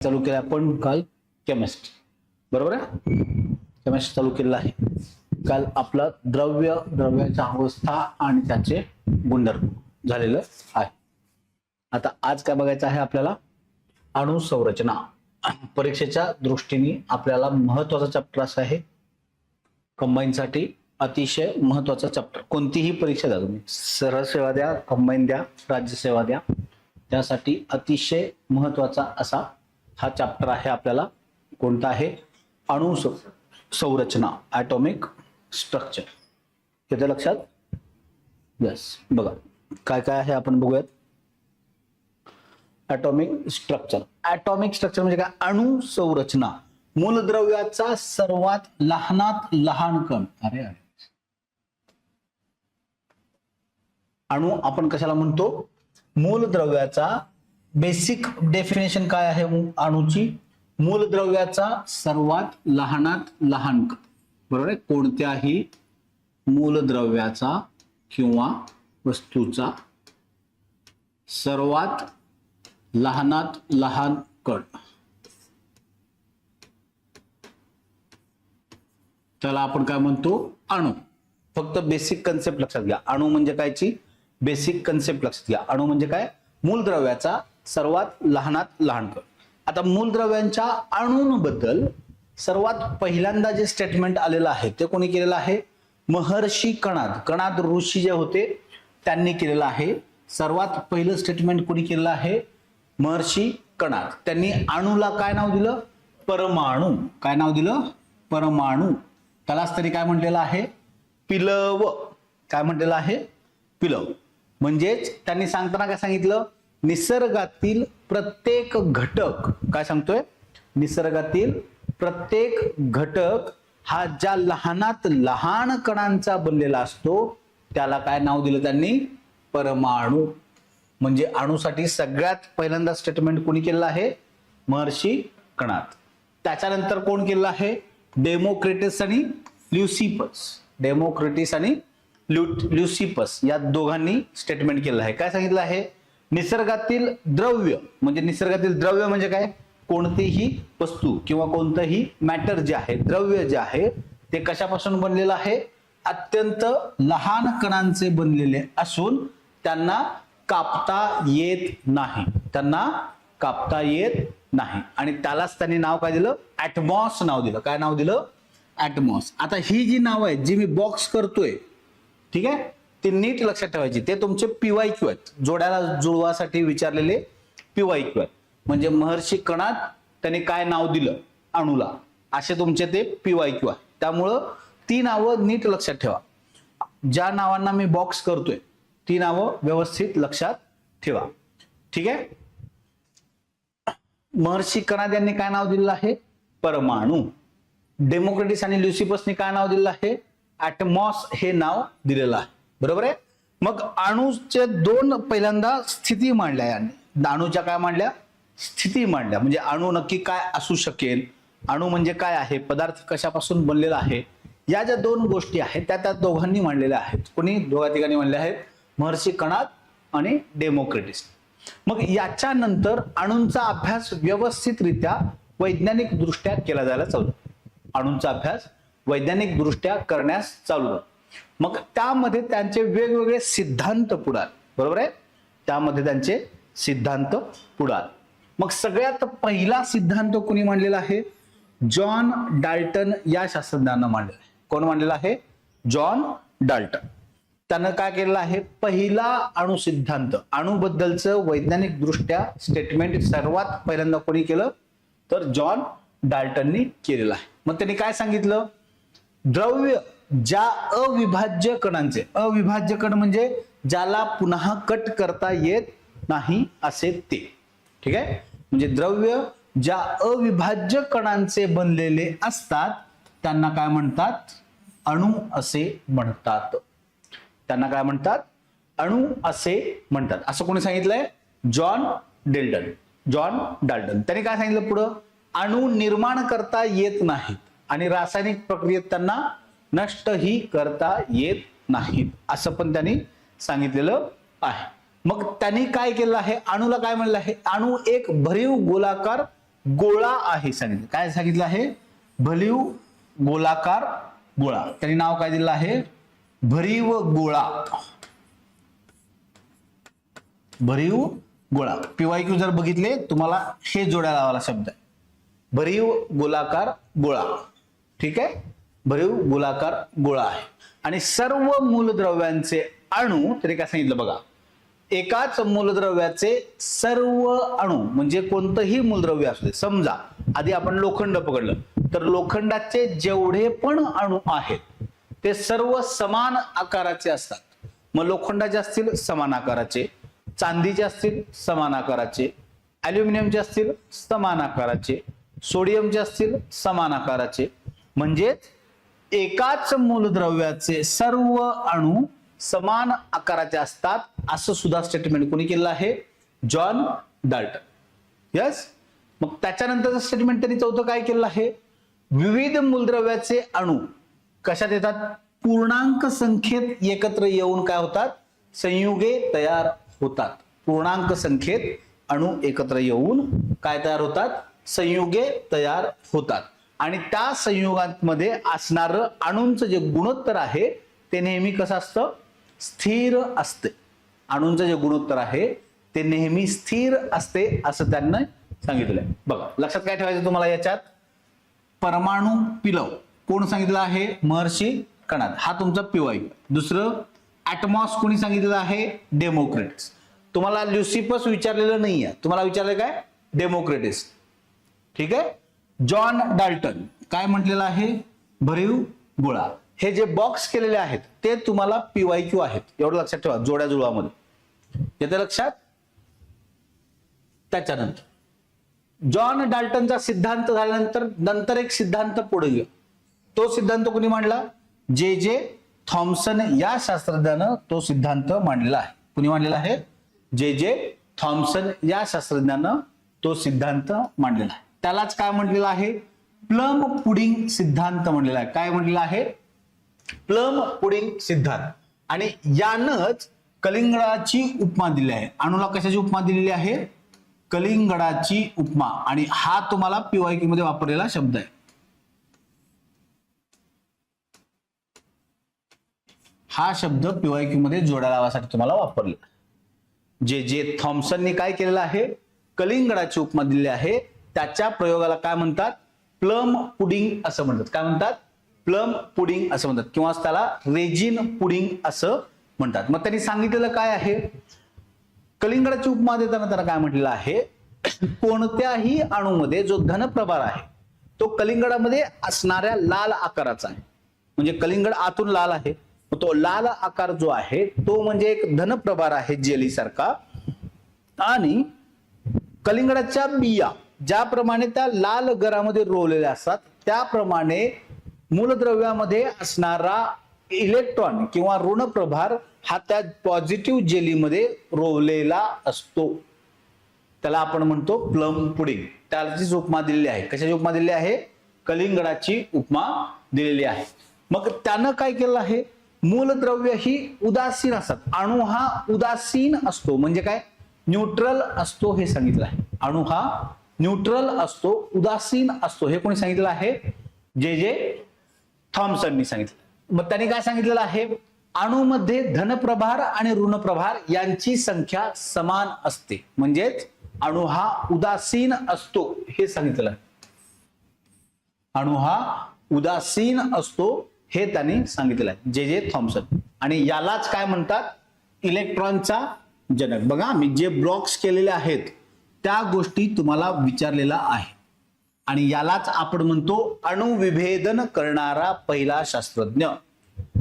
चालू केला आपण काल केमिस्ट्री, बरोबर आहे. केमिस्ट्री चालू केलेला आहे काल. आपला द्रव्याच्या अवस्था आणि त्याचे गुणधर्म झालेलं आहे. आता आज काय बघायचं आहे आपल्याला, अणुसंरचना. परीक्षेच्या दृष्टीने आपल्याला महत्वाचा चॅप्टर असा आहे, कंबाईन साठी अतिशय महत्वाचा चॅप्टर. कोणतीही परीक्षा द्या तुम्ही, सरळ सेवा द्या, कंबाईन द्या, राज्यसेवा द्या, त्यासाठी अतिशय महत्वाचा असा हा चॅप्टर आहे आपल्याला. कोणता आहे? अणुसंरचना, ॲटॉमिक स्ट्रक्चर. येते लक्षात? यस. बघा काय काय आहे आपण बघूयात. Atomic structure. ॲटॉमिक स्ट्रक्चर म्हणजे काय? अणुसंरचना. मूलद्रव्याचा सर्वात लहानात लहान कण. अरे अरे, अणु आपण कशाला म्हणतो? मूलद्रव्याचा बेसिक डेफिनेशन काय आहे अणुची? मूलद्रव्याचा सर्वात लहानात लहान कण. बरोबर आहे. कोणत्याही मूलद्रव्याचा किंवा वस्तूचा सर्वात लहानात लहान कण, त्याला आपण काय म्हणतो? अणु. फक्त बेसिक कन्सेप्ट लक्षात घ्या. अणु म्हणजे कायची बेसिक कन्सेप्ट लक्षात घ्या. अणु म्हणजे काय? मूलद्रव्याचा सर्वात लहानात लहान कण. आता मूलद्रव्यांच्या अणूंबद्दल सर्वात पहिल्यांदा जे स्टेटमेंट आलेलं आहे ते कोणी केलेलं आहे? महर्षी कणाद. कणाद ऋषी जे होते त्यांनी केलेलं आहे. सर्वात पहिलं स्टेटमेंट कोणी केलेलं आहे? महर्षी कणाद. त्यांनी अणूला काय नाव दिलं? परमाणु. काय नाव दिलं? परमाणु. त्यालाच तरी काय म्हटलेलं आहे? पिलव. काय म्हटलेलं आहे? पिलव. म्हणजेच त्यांनी सांगताना काय सांगितलं? निसर्गातील प्रत्येक घटक, काय सांगतोय? निसर्गातील प्रत्येक घटक हा ज्या लहानात लहान कणांचा बनलेला असतो त्याला काय नाव दिलं त्यांनी? परमाणु. म्हणजे अणुसाठी सगळ्यात पहिल्यांदा स्टेटमेंट कोणी केलेलं आहे? महर्षी कणाद. त्याच्यानंतर कोण केलेलं आहे? डेमोक्रिटस आणि ल्युसिपस. डेमोक्रिटस आणि ल्युसिपस या दोघांनी स्टेटमेंट केलेलं आहे. काय सांगितलं आहे? निसर्गातील द्रव्य म्हणजे काय? कोणतीही वस्तू किंवा कोणतंही मॅटर जे आहे, द्रव्य जे आहे, ते कशापासून बनलेलं आहे? अत्यंत लहान कणांचे बनलेले असून त्यांना कापता येत नाही. त्यांना कापता येत नाही. आणि त्यालाच त्यांनी नाव काय दिलं? ॲटमॉस नाव दिलं. काय नाव दिलं? ॲटमॉस. आता ही जी नाव आहे जी मी बॉक्स करतोय, ठीक आहे, ते नीट लक्षात ठेवायची. ते तुमचे PYQ आहेत, जोड्याला जुळवासाठी विचारलेले PYQ आहेत. म्हणजे महर्षी कणाद त्यांनी काय नाव दिलं अणुला, असे तुमचे ते PYQ आहे. त्यामुळं ती नावं नीट लक्षात ठेवा. ज्या नावांना मी बॉक्स करतोय ती नावं व्यवस्थित लक्षात ठेवा. ठीक आहे. महर्षी कणाद यांनी काय नाव दिलेलं आहे? परमाणु. डेमोक्रिटस आणि ल्युसिपसनी काय नाव दिलेलं आहे? ॲटमॉस हे नाव दिलेलं आहे. बरोबर आहे. मग अणूच्या दोन पहिल्यांदा स्थिती मांडल्या यांनी. अणूच्या काय मांडल्या? स्थिती मांडल्या. म्हणजे अणू नक्की काय असू शकेल, अणू म्हणजे काय आहे, पदार्थ कशापासून बनलेला आहे, या ज्या दोन गोष्टी आहेत त्या दोघांनी मांडलेल्या आहेत. कोणी? दोघा तिघांनी मांडल्या आहेत, महर्षी कणाद आणि डेमोक्रिटस. मग याच्यानंतर अणूंचा अभ्यास व्यवस्थितरित्या वैज्ञानिक दृष्ट्या केला जायला चालू झाला. अणूंचा अभ्यास वैज्ञानिक दृष्ट्या करण्यास चालू झाला. मग त्यामध्ये त्यांचे वेगवेगळे सिद्धांत पुढे आले. बरोबर आहे. त्यामध्ये त्यांचे सिद्धांत पुढे आले. मग सगळ्यात पहिला सिद्धांत कोणी मांडलेला आहे? जॉन डाल्टन या शास्त्रज्ञानं मांडलेला आहे. कोण मांडलेला आहे? John Dalton. त्यानं काय केलेलं आहे? पहिला अणु सिद्धांत, अणुबद्दलचं वैज्ञानिक दृष्ट्या स्टेटमेंट सर्वात पहिल्यांदा कोणी केलं? तर जॉन डाल्टननी केलेलं आहे. मग त्यांनी काय सांगितलं? द्रव्य ज्या अविभाज्य कणांचे, अविभाज्य कण म्हणजे ज्याला पुन्हा कट करता येत नाही असे ते. ठीक आहे. म्हणजे द्रव्य ज्या अविभाज्य कणांचे बनलेले असतात त्यांना काय म्हणतात? अणु असे म्हणतात. त्यांना काय म्हणतात? अणु असे म्हणतात. असं कोणी सांगितलंय? John Dalton. त्यांनी काय सांगितलं पुढं? अणु निर्माण करता येत नाहीत आणि रासायनिक प्रक्रियेत त्यांना नष्टही करता येत नाहीत, असं पण त्यांनी सांगितलेलं आहे. मग त्यांनी काय केलं आहे? अणूला काय म्हणलं आहे? अणू एक भरीव गोलाकार गोळा आहे सांगितलं. काय सांगितलं आहे? भरीव गोलाकार गोळा. त्यांनी नाव काय दिलं आहे? भरीव गोळा. भरीव गोळा. PYQ जर बघितले तुम्हाला हे जोड्या लावायला शब्द आहे. भरीव गोलाकार गोळा. ठीक आहे, भरीव गोलाकार गोळा आहे. आणि सर्व मूलद्रव्यांचे अणू तरी काय सांगितलं बघा, एकाच मूलद्रव्याचे सर्व अणू म्हणजे कोणतंही मूलद्रव्य असू दे. समजा आधी आपण लोखंड पकडलं तर लोखंडाचे जेवढे पण अणू आहेत ते सर्व समान आकाराचे असतात. मग लोखंडाचे असतील समान आकाराचे, चांदीचे असतील समान आकाराचे, ॲल्युमिनियमचे असतील समान आकाराचे, सोडियमचे असतील समान आकाराचे. म्हणजेच एकाच मूलद्रव्याचे सर्व अणू समान आकाराचे असतात असं सुद्धा स्टेटमेंट कोणी केलं आहे? John Dalton. यस. मग त्याच्यानंतरचं स्टेटमेंट त्यांनी चौथं काय केलं आहे? विविध मूलद्रव्याचे अणू कशात येतात? पूर्णांक संख्येत एकत्र येऊन काय होतात? संयुगे तयार होतात. पूर्णांक संख्येत अणू एकत्र येऊन काय तयार होतात? संयुगे तयार होतात. आणि त्या संयुगांमध्ये असणारं अणूंचं जे गुणोत्तर आहे ते नेहमी कसं असतं? स्थिर असते. अणूंचं जे गुणोत्तर आहे ते नेहमी स्थिर असते असं त्यांना सांगितलंय. बघा लक्षात काय ठेवायचं तुम्हाला याच्यात? परमाणु पिलव कोण सांगितलं आहे? महर्षी कणाद. हा तुमचा PYQ. दुसरं ऍटमॉस कोणी सांगितलेलं आहे? डेमोक्रिटस. तुम्हाला ल्युसिफस विचारलेलं नाहीये, तुम्हाला विचारलं काय? डेमोक्रिटस. ठीक आहे. जॉन डाल्टन काय म्हटलेलं आहे? भरीव गोळा. हे जे बॉक्स केलेले आहेत ते तुम्हाला PYQ आहेत, एवढं लक्षात ठेवा. जोड्या जुळवामध्ये येते लक्षात. त्याच्यानंतर जॉन डाल्टनचा सिद्धांत झाल्यानंतर नंतर एक सिद्धांत पुढे गेला. तो सिद्धांत कोणी मांडला? जे थॉम्सन या शास्त्रज्ञानं तो सिद्धांत मांडलेला आहे. कोणी मांडलेला आहे? जे थॉम्सन या शास्त्रज्ञानं तो सिद्धांत मांडलेला आहे. त्यालाच काय म्हटलेलं आहे? प्लम पुडिंग सिद्धांत म्हटलेला आहे. काय म्हटलेला आहे? प्लम पुडिंग सिद्धांत. आणि यानंच कलिंगडाची उपमा दिली आहे. अणूला कशाची उपमा दिलेली आहे? कलिंगडाची उपमा. आणि हा तुम्हाला PYQ मध्ये वापरलेला शब्द आहे. हा शब्द PYQ मध्ये जोड्या लावासाठी तुम्हाला वापरलेला. जे थॉम्सनने काय केलेलं आहे? कलिंगडाची उपमा दिलेली आहे. त्याच्या प्रयोगाला काय म्हणतात? प्लम पुडिंग असं म्हणतात. काय म्हणतात? प्लम पुडिंग असं म्हणतात किंवा त्याला रेजिन पुडिंग असं म्हणतात. मग त्यांनी सांगितलेलं काय आहे? कलिंगडाची उपमा देताना त्याला काय म्हटलेलं आहे? कोणत्याही अणूमध्ये जो धनप्रभार आहे तो कलिंगडामध्ये असणाऱ्या लाल आकाराचा आहे. म्हणजे कलिंगड आतून लाल आहे, तो लाल आकार जो आहे तो म्हणजे एक धनप्रभार आहे जेली सारखा. आणि कलिंगडाच्या बिया ज्याप्रमाणे त्या लाल गरामध्ये रोवलेल्या असतात त्याप्रमाणे मूलद्रव्यामध्ये असणारा इलेक्ट्रॉन किंवा ऋणप्रभार हा त्या पॉझिटिव्ह जेलीमध्ये रोवलेला असतो. त्याला आपण म्हणतो प्लम पुडिंग. त्याची उपमा दिलेली आहे. कशाची उपमा दिलेली आहे? कलिंगडाची उपमा दिलेली आहे. मग त्यानं काय केलं आहे? मूलद्रव्य ही उदासीन असतात. अणू हा उदासीन असतो म्हणजे काय? न्यूट्रल असतो हे सांगितलं आहे. अणू हा न्यूट्रल असतो, उदासीन असतो. हे कोणी सांगितलं आहे? जे थॉम्सननी सांगितलं. मग त्यांनी काय सांगितलेलं आहे? अणूमध्ये धनप्रभार आणि ऋणप्रभार यांची संख्या समान असते. म्हणजेच अणू हा उदासीन असतो हे सांगितलं. अणू हा उदासीन असतो हे त्यांनी सांगितलेलं आहे. J Thomson. आणि यालाच काय म्हणतात? इलेक्ट्रॉनचा जनक. बघा मी जे ब्लॉक्स केलेले आहेत त्या गोष्टी तुम्हाला विचारलेला आहे. आणि यालाच आपण म्हणतो अणुविभेदन करणारा पहिला शास्त्रज्ञ.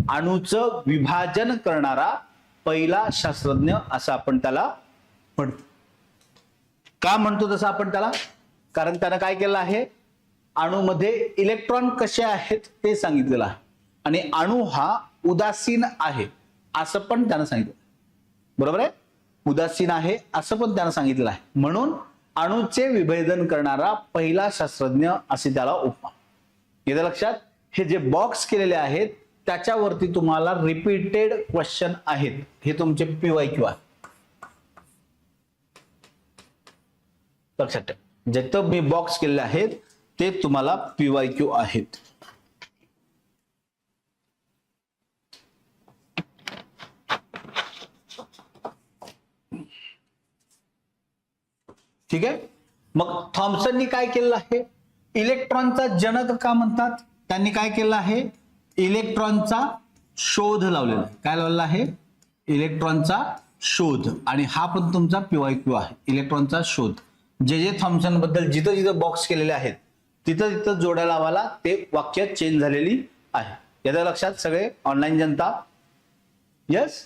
अणूचं विभाजन करणारा पहिला शास्त्रज्ञ असं आपण त्याला म्हणतो. का म्हणतो तसं आपण त्याला? कारण त्यानं काय केलं आहे? अणूमध्ये इलेक्ट्रॉन कसे आहेत ते सांगितलेलं आहे. आणि अणू हा उदासीन आहे असं पण त्यानं सांगितलं. बरोबर आहे? उदासीन आहे असं पण त्यानं सांगितलं आहे. म्हणून अणूचे विभेदन करणारा पहिला शास्त्रज्ञ असे त्याला उपमा. येतं लक्षात? हे जे बॉक्स केलेले आहेत त्याच्यावरती तुम्हाला रिपीटेड क्वेश्चन आहेत. हे तुमचे PYQ आहे. लक्षात ठेवा. जिथं मी बॉक्स केलेले आहेत ते तुम्हाला PYQ आहेत. ठीक आहे. मग थॉम्सननी काय केलेलं आहे, इलेक्ट्रॉनचा जनक का म्हणतात, त्यांनी काय केलं आहे, इलेक्ट्रॉनचा शोध लावलेला आहे. काय लावलेला आहे, इलेक्ट्रॉनचा शोध. आणि हा पण तुमचा PYQ आहे, इलेक्ट्रॉनचा शोध. जे थॉम्सन बद्दल जिथं जिथं बॉक्स केलेले आहेत तिथं तिथं जोड्या लावायला ते वाक्य चेंज झालेली आहे. याच्या लक्षात सगळे ऑनलाईन जनता. यस,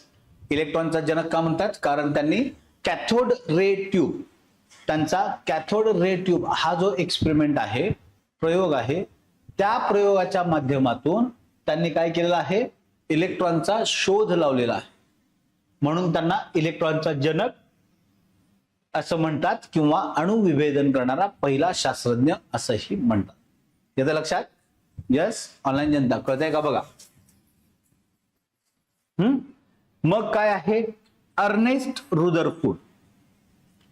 इलेक्ट्रॉनचा जनक का म्हणतात, कारण त्यांनी कॅथोड रे ट्यूब, त्यांचा कॅथोड रे ट्यूब हा जो एक्सपेरिमेंट आहे, प्रयोग आहे, त्या प्रयोगाच्या माध्यमातून त्यांनी काय केलेलं आहे, इलेक्ट्रॉनचा शोध लावलेला आहे. म्हणून त्यांना इलेक्ट्रॉनचा जनक असं म्हणतात किंवा अणुविभेदन करणारा पहिला शास्त्रज्ञ असंही म्हणतात. येतं लक्षात. यस, ऑनलाईन जनता कळतंय का बघा. मग काय आहे, अर्नेस्ट रुदरफोर्ड.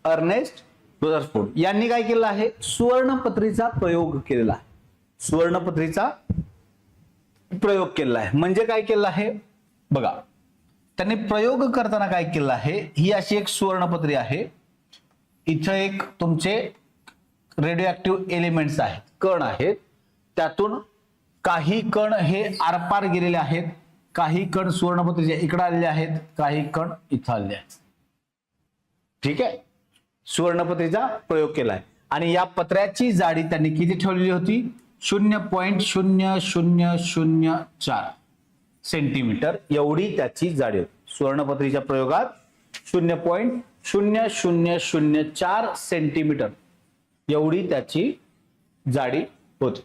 अर्नेस्ट रुदरफोर्ड यांनी काय केलं आहे, सुवर्णपत्रीचा प्रयोग केलेला आहे. सुवर्णपत्रीचा प्रयोग केलेला आहे. म्हणजे काय केलं आहे बघा, त्यांनी प्रयोग करताना काय केलं आहे, ही अशी एक सुवर्णपत्री आहे. इथं एक तुमचे रेडिओ ऍक्टिव्ह एलिमेंट्स आहेत, कण आहेत. त्यातून काही कण हे आरपार गेलेले आहेत, काही कण सुवर्णपत्रीच्या इकडे आलेले आहेत, काही कण इथं आलेले आहेत. ठीक आहे, सुवर्णपत्रीचा प्रयोग केलाय. आणि या पत्र्याची जाडी त्यांनी किती ठेवलेली होती, 0.0004 सेंटीमीटर एवढी त्याची जाडी होती. सुवर्णपत्रीच्या प्रयोगात 0.0004 सेंटीमीटर एवढी त्याची जाडी होती.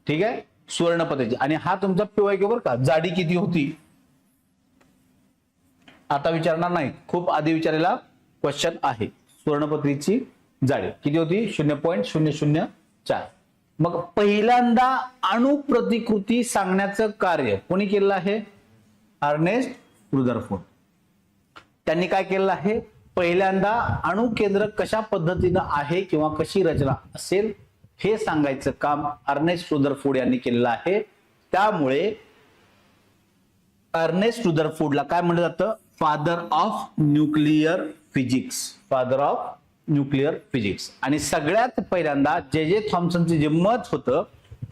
ठीक आहे, सुवर्णपत्रीची. आणि हा तुमचा PYQ बरं का, जाडी किती होती आता विचारणार नाही, खूप आधी विचारलेला क्वेश्चन आहे. सुवर्णपत्रीची जाडी किती होती, 0.004. मग पहिल्यांदा अणुप्रतिकृती सांगण्याचं कार्य कोणी केलं आहे, अर्नेस्ट रुदरफोर्ड. त्यांनी काय केलं आहे, पहिल्यांदा अणुकेंद्र कशा पद्धतीनं आहे किंवा कशी रचना असेल हे सांगायचं काम अर्नेस्ट रुदरफोर्ड यांनी केलेलं आहे. त्यामुळे अर्नेस्ट रुदरफोर्डला काय म्हटलं जातं, father of nuclear physics. Father of nuclear physics. आणि सगळ्यात पहिल्यांदा जे थॉम्सनचे जे मत होतं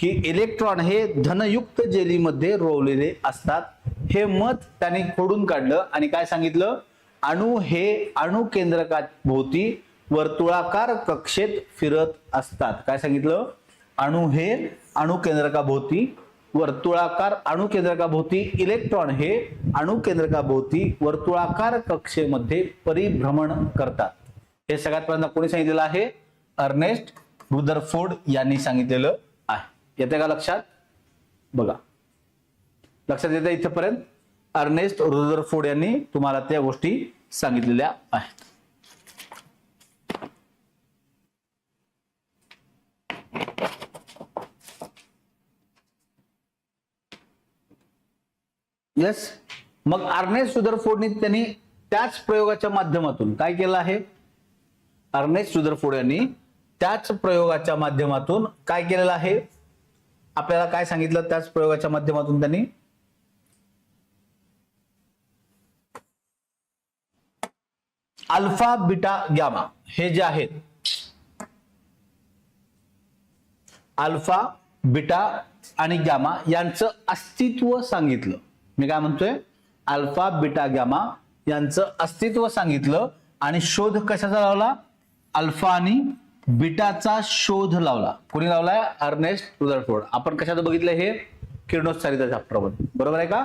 की इलेक्ट्रॉन हे धनयुक्त जेलीमध्ये रोवलेले असतात, हे मत त्यांनी खोडून काढलं आणि काय सांगितलं, अणु हे अणुकेंद्रका भोवती वर्तुळाकार कक्षेत फिरत असतात. काय सांगितलं, अणु हे अणुकेंद्रका भोवती वर्तुळाकार, अणुकेंद्रका भोवती इलेक्ट्रॉन हे अणुकेंद्रका भोवती वर्तुळाकार कक्षेमध्ये परिभ्रमण करतात. हे सगळ्यात पहिल्यांदा कोणी सांगितलेलं आहे, अर्नेस्ट रुदरफोर्ड यांनी सांगितलेलं आहे. येते का लक्षात बघा, लक्षात येतं इथपर्यंत. अर्नेस्ट रुदरफोर्ड यांनी तुम्हाला त्या गोष्टी सांगितलेल्या आहेत. यस, मग अर्नेस्ट रुदरफोर्डनी त्यांनी त्याच प्रयोगाच्या माध्यमातून काय केलं आहे, अर्नेस्ट रुदरफोर्ड यांनी त्याच प्रयोगाच्या माध्यमातून काय केलेलं आहे, आपल्याला काय सांगितलं, त्याच प्रयोगाच्या माध्यमातून त्यांनी अल्फा बीटा गॅमा हे जे आहेत, अल्फा बीटा आणि गॅमा यांचं अस्तित्व सांगितलं. मी काय म्हणतोय, अल्फा बीटा गॅमा यांचं अस्तित्व सांगितलं. आणि शोध कशाचा लावला, अल्फा आणि बीटाचा शोध लावला. कोणी लावलाय, अर्नेस्ट रुदरफोर्ड. आपण कशात बघितलं, हे किरणोत्सारीचा चॅप्टर मध्ये, बरोबर आहे का.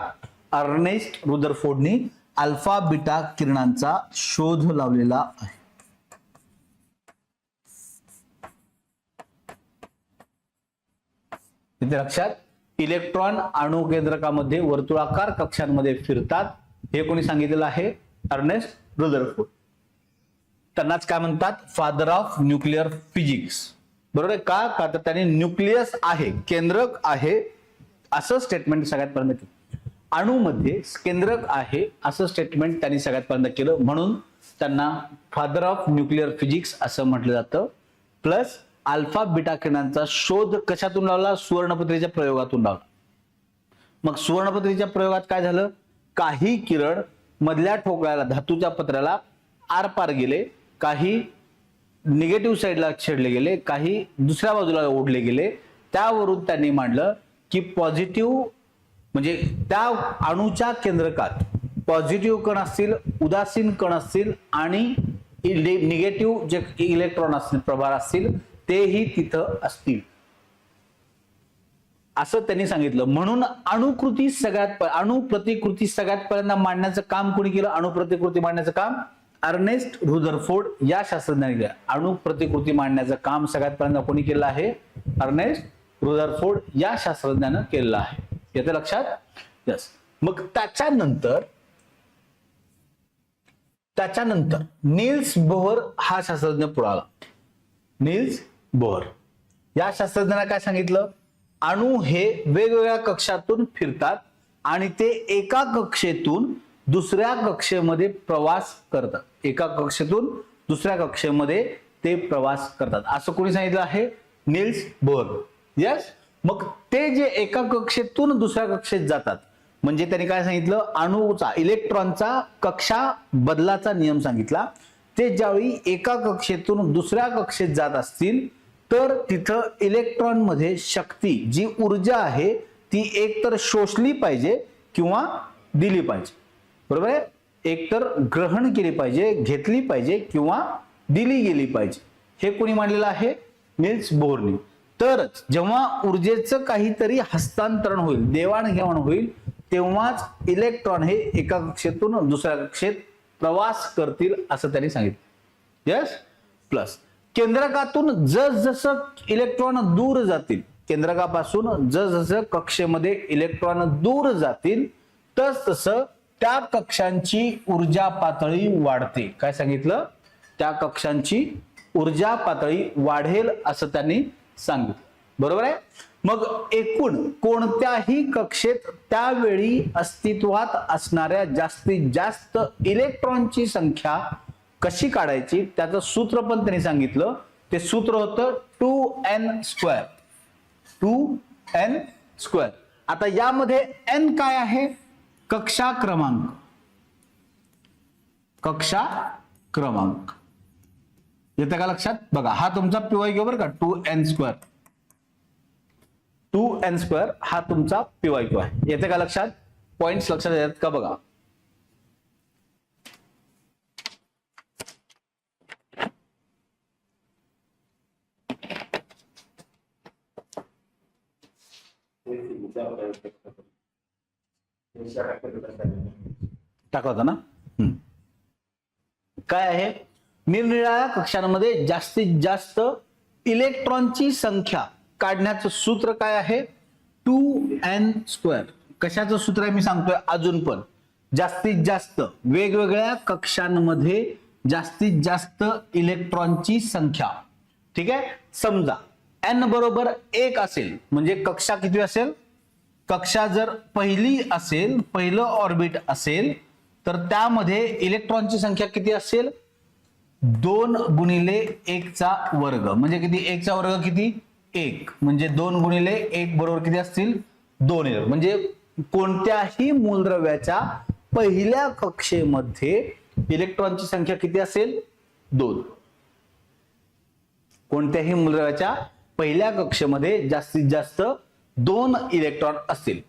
अर्नेस्ट रुदरफोर्डनी अल्फा बीटा किरणांचा शोध लावलेला आहे. इथे लक्षात, इलेक्ट्रॉन अणुकेंद्रकामध्ये वर्तुळाकार कक्षांमध्ये फिरतात, हे कोणी सांगितलेलं आहे, अर्नेस्ट रुदरफोर्ड. त्यांनाच काय म्हणतात, फादर ऑफ न्यूक्लिअर फिजिक्स. बरोबर आहे का, का तर त्यांनी न्यूक्लियस आहे, केंद्रक आहे असं स्टेटमेंट सगळ्यात पहिल्यांदा केलं. अणूमध्ये केंद्रक आहे असं स्टेटमेंट त्यांनी सगळ्यात पहिल्यांदा केलं. म्हणून त्यांना फादर ऑफ न्यूक्लिअर फिजिक्स असं म्हटलं जातं. प्लस अल्फा बीटा किरणांचा शोध कशातून लावला? सुवर्णपत्रीच्या प्रयोगातून लावला. मग सुवर्णपत्रीच्या प्रयोगात काय झालं? काही किरण मधल्या ठोकळ्याला धातूच्या पत्र्याला आरपार गेले, काही निगेटिव्ह साईडला छेडले गेले, काही दुसऱ्या बाजूला ओढले गेले. त्यावरून त्यांनी मांडलं की पॉझिटिव्ह म्हणजे त्या अणूच्या केंद्रकात पॉझिटिव्ह कण असतील, उदासीन कण असतील आणि निगेटिव्ह जे इलेक्ट्रॉन असतील, प्रभार असतील, तेही तिथं असतील असं त्यांनी सांगितलं. म्हणून अणुकृती अणुप्रतिकृती सगळ्यात पहिल्यांदा मांडण्याचं काम कोणी केलं? अणुप्रतिकृती मांडण्याचं काम अर्नेस्ट रुदरफोर्ड या शास्त्रज्ञाने केलं. अणुप्रतिकृती मांडण्याचं काम सगळ्यात पहिल्यांदा कोणी केलं आहे? अर्नेस्ट रुदरफोर्ड या शास्त्रज्ञानं केलेलं आहे. येतं लक्षात? यस. मग त्याच्यानंतर नील्स बोहर हा शास्त्रज्ञ पुढे आला. नील्स बोहर या शास्त्रज्ञाने काय सांगितलं? अणू हे वेगवेगळ्या कक्षातून फिरतात आणि ते एका कक्षेतून दुसऱ्या कक्षेमध्ये प्रवास करतात. एका कक्षेतून दुसऱ्या कक्षेमध्ये ते प्रवास करतात असं कोणी सांगितलं आहे? Niels Bohr. यस. मग ते जे एका कक्षेतून दुसऱ्या कक्षेत जातात म्हणजे त्यांनी काय सांगितलं? अणूचा इलेक्ट्रॉनचा कक्षा बदलाचा नियम सांगितला. ते ज्यावेळी एका कक्षेतून दुसऱ्या कक्षेत जात असतील तर तिथं इलेक्ट्रॉन मध्ये शक्ती जी ऊर्जा आहे ती एकतर शोषली पाहिजे किंवा दिली पाहिजे. बरोबर आहे? एकतर ग्रहण केली पाहिजे, घेतली पाहिजे किंवा दिली गेली पाहिजे. हे कोणी मांडलेलं आहे? नील्स बोहरनी. तरच जेव्हा ऊर्जेचं काहीतरी हस्तांतरण होईल, देवाणघेवाण होईल, तेव्हाच इलेक्ट्रॉन हे एका कक्षेतून दुसऱ्या कक्षेत प्रवास करतील असं त्यांनी सांगितलं. यस. प्लस केंद्रकातून जसजसं इलेक्ट्रॉन दूर जातील, केंद्रकापासून जसजसं कक्षेमध्ये इलेक्ट्रॉन दूर जातील तसतसं त्या कक्षांची ऊर्जा पातळी वाढते. काय सांगितलं? त्या कक्षांची ऊर्जा पातळी वाढेल असं त्यांनी सांगितलं. बरोबर आहे? मग एकूण कोणत्याही कक्षेत त्यावेळी अस्तित्वात असणाऱ्या जास्तीत जास्त इलेक्ट्रॉनची संख्या कशी काढायची त्याचं सूत्र पण त्यांनी सांगितलं. ते सूत्र होतं 2n². 2n². आता यामध्ये n काय आहे? कक्षा क्रमांक. कक्षा क्रमांक येतं का लक्षात? बघा हा तुमचा PYQ बरं का, 2n². 2n² हा तुमचा PYQ आहे. येते का लक्षात? पॉइंट्स लक्षात येतात का? बघा टाकला होता ना? काय आहे? निरनिराळ्या कक्षांमध्ये जास्तीत जास्त इलेक्ट्रॉनची संख्या काढण्याचं सूत्र काय आहे? 2n². कशाचं सूत्र आहे मी सांगतोय अजून पण. जास्तीत जास्त वेगवेगळ्या कक्षांमध्ये जास्तीत जास्त इलेक्ट्रॉनची संख्या. ठीक आहे? समजा n बरोबर 1 असेल म्हणजे कक्षा किती असेल? कक्षा जर पहिली असेल, पहिलं ऑर्बिट असेल तर त्यामध्ये इलेक्ट्रॉनची संख्या किती असेल? 2 गुणिले 1चा वर्ग म्हणजे किती? 1चा वर्ग किती? 1 म्हणजे 2 गुणिले 1 बरोबर किती असतील? 2. म्हणजे कोणत्याही मूलद्रव्याच्या पहिल्या कक्षेमध्ये इलेक्ट्रॉनची संख्या किती असेल? 2. कोणत्याही मूलद्रव्याच्या पहिल्या कक्षेमध्ये जास्तीत जास्त 2 इलेक्ट्रॉन असतील.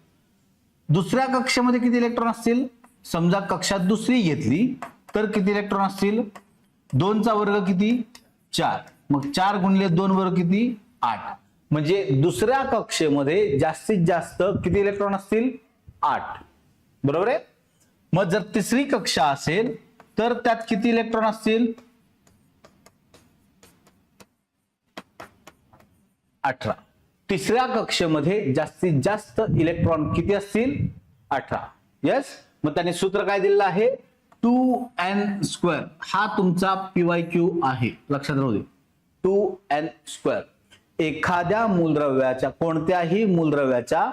दुसऱ्या कक्षेमध्ये किती इलेक्ट्रॉन असतील? समजा कक्षा दुसरी घेतली तर किती इलेक्ट्रॉन असतील? 2चा वर्ग किती? 4. मग 4 गुणिले 2 वर्ग किती? 8. म्हणजे दुसऱ्या कक्षेमध्ये जास्तीत जास्त किती इलेक्ट्रॉन असतील? 8. बरोबर आहे? मग जर तिसरी कक्षा असेल तर त्यात किती इलेक्ट्रॉन असतील? 18. तिसऱ्या कक्षेमध्ये जास्तीत जास्त इलेक्ट्रॉन किती असतील? 18. यस. मग त्याने सूत्र काय दिलेलं आहे? 2n². हा तुमचा PYQ आहे, लक्षात राहू दे. 2n². एखाद्या मूलद्रव्याच्या कोणत्याही मूलद्रव्याच्या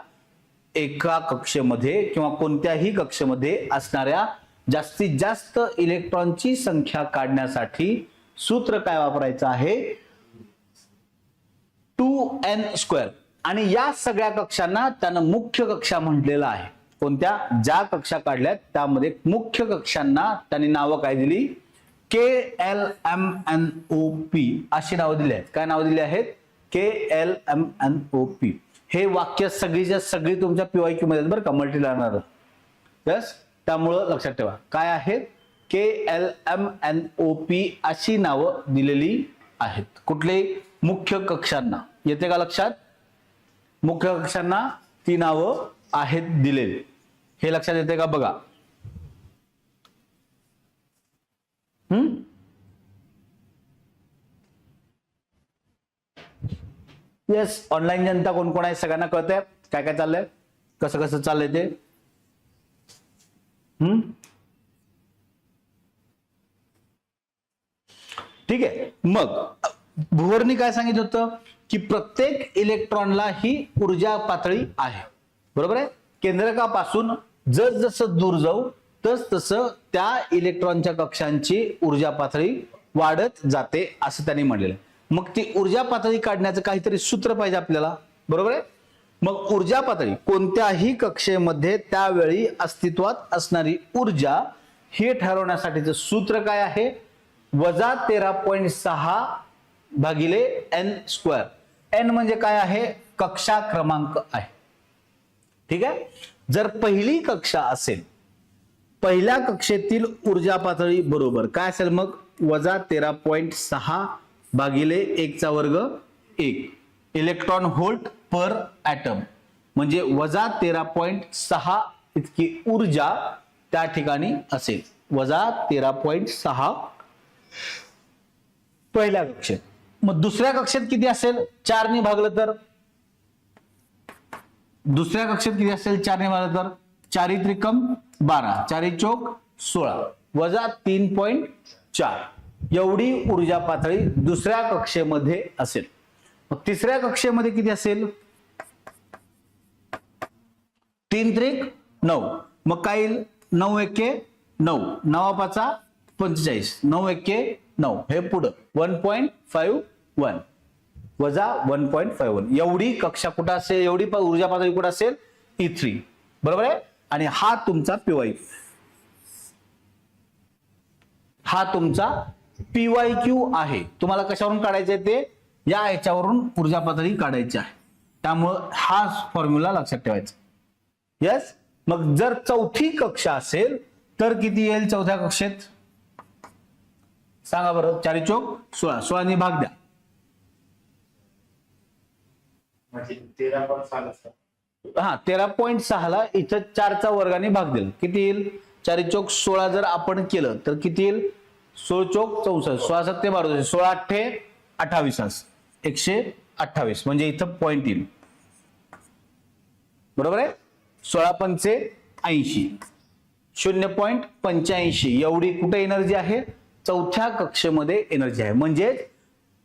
एका कक्षेमध्ये किंवा कोणत्याही कक्षेमध्ये असणाऱ्या जास्तीत जास्त इलेक्ट्रॉनची संख्या काढण्यासाठी सूत्र काय वापरायचं आहे? 2n². आणि या सगळ्या कक्षांना त्यानं मुख्य कक्षा म्हटलेलं आहे. कोणत्या? ज्या कक्षा काढल्यात त्यामध्ये मुख्य कक्षांना त्यांनी नावं काय दिली? KLMNOP अशी नावं दिली आहेत. काय नावं दिली आहेत? KLMNOP. हे वाक्य सगळीच्या सगळी तुमच्या PYQ मध्ये बरं का, मल्टी लाईनर. यस, त्यामुळं लक्षात ठेवा काय आहेत? KLMNOP अशी नावं दिलेली आहेत. कुठले? मुख्य कक्षांना. येते का लक्षात? मुख्य कक्षांना ती नावं आहेत दिलेली. हे लक्षात येते का बघा. येस, ऑनलाईन जनता कोण कोण आहे सगळ्यांना कळतंय काय काय चाललंय, कसं कसं चाललंय ते. ठीक आहे. मग भुवर्नी काय सांगितलं होतं की प्रत्येक इलेक्ट्रॉनला ही ऊर्जा पातळी आहे. बरोबर आहे. केंद्रकापासून जसं दूर जाऊ तसं त्या इलेक्ट्रॉनच्या कक्षांची ऊर्जा पातळी वाढत जाते असं त्यांनी म्हटलेलं आहे. मग ती ऊर्जा पातळी काढण्याचं काहीतरी सूत्र पाहिजे आपल्याला. बरोबर आहे. मग ऊर्जा पातळी कोणत्याही कक्षेमध्ये त्यावेळी अस्तित्वात असणारी ऊर्जा हे ठरवण्यासाठीचं सूत्र काय आहे? वजा 13.6 भागिले n². n म्हणजे काय आहे? कक्षा क्रमांक आहे. ठीक आहे. जर पहिली कक्षा असेल, पहिल्या कक्षेतील ऊर्जा पातळी बरोबर काय असेल मग? वजा 13.6 भागिले 1² 1 इलेक्ट्रॉन व्होल्ट पर ॲटम, म्हणजे वजा 13.6 इतकी ऊर्जा त्या ठिकाणी असेल. वजा 13.6 पहिल्या कक्षेत. मग दुसऱ्या कक्षेत किती असेल? 4 ने भागलं तर? दुसऱ्या कक्षेत किती असेल? 4 ने भागलं तर 4 त्रिकम 12, 4 चौक 16 वजा 3.4 एवढी ऊर्जा पातळी दुसऱ्या कक्षेमध्ये असेल. मग तिसऱ्या कक्षेमध्ये किती असेल? 3 त्रिक 9. मग काय येईल? 9 एके 9, 9 पाचा 45, 9 एके 9. हे पुढं 1.51 वजा 1.51 एवढी कक्षा कुठं असेल? एवढी ऊर्जा पातळी कुठं असेल? E3. बरोबर आहे. आणि हा तुमचा PYQ. हा तुमचा PYQ आहे. तुम्हाला कशावरून काढायचे ते? या ह्याच्यावरून ऊर्जा पातळी काढायची आहे. त्यामुळं हा फॉर्म्युला लक्षात ठेवायचा. यस. मग जर चौथी कक्षा असेल तर किती येईल चौथ्या कक्षेत? सांगा बरं. 4 चौक 16, 16 ने भाग द्या. 13.6 ला इथं 4चा वर्गाने भाग दिला. किती येईल? 4 चौक 16 जर आपण केलं तर किती येईल? 16 चौक 64, 16 सत्ते 12, 16 अठ्ठे 28, 128 म्हणजे इथं पॉइंट येईल. बरोबर आहे. 16 पंचे 80, 0.85 एवढी कुठे एनर्जी आहे? चौथ्या कक्षेमध्ये एनर्जी आहे. म्हणजे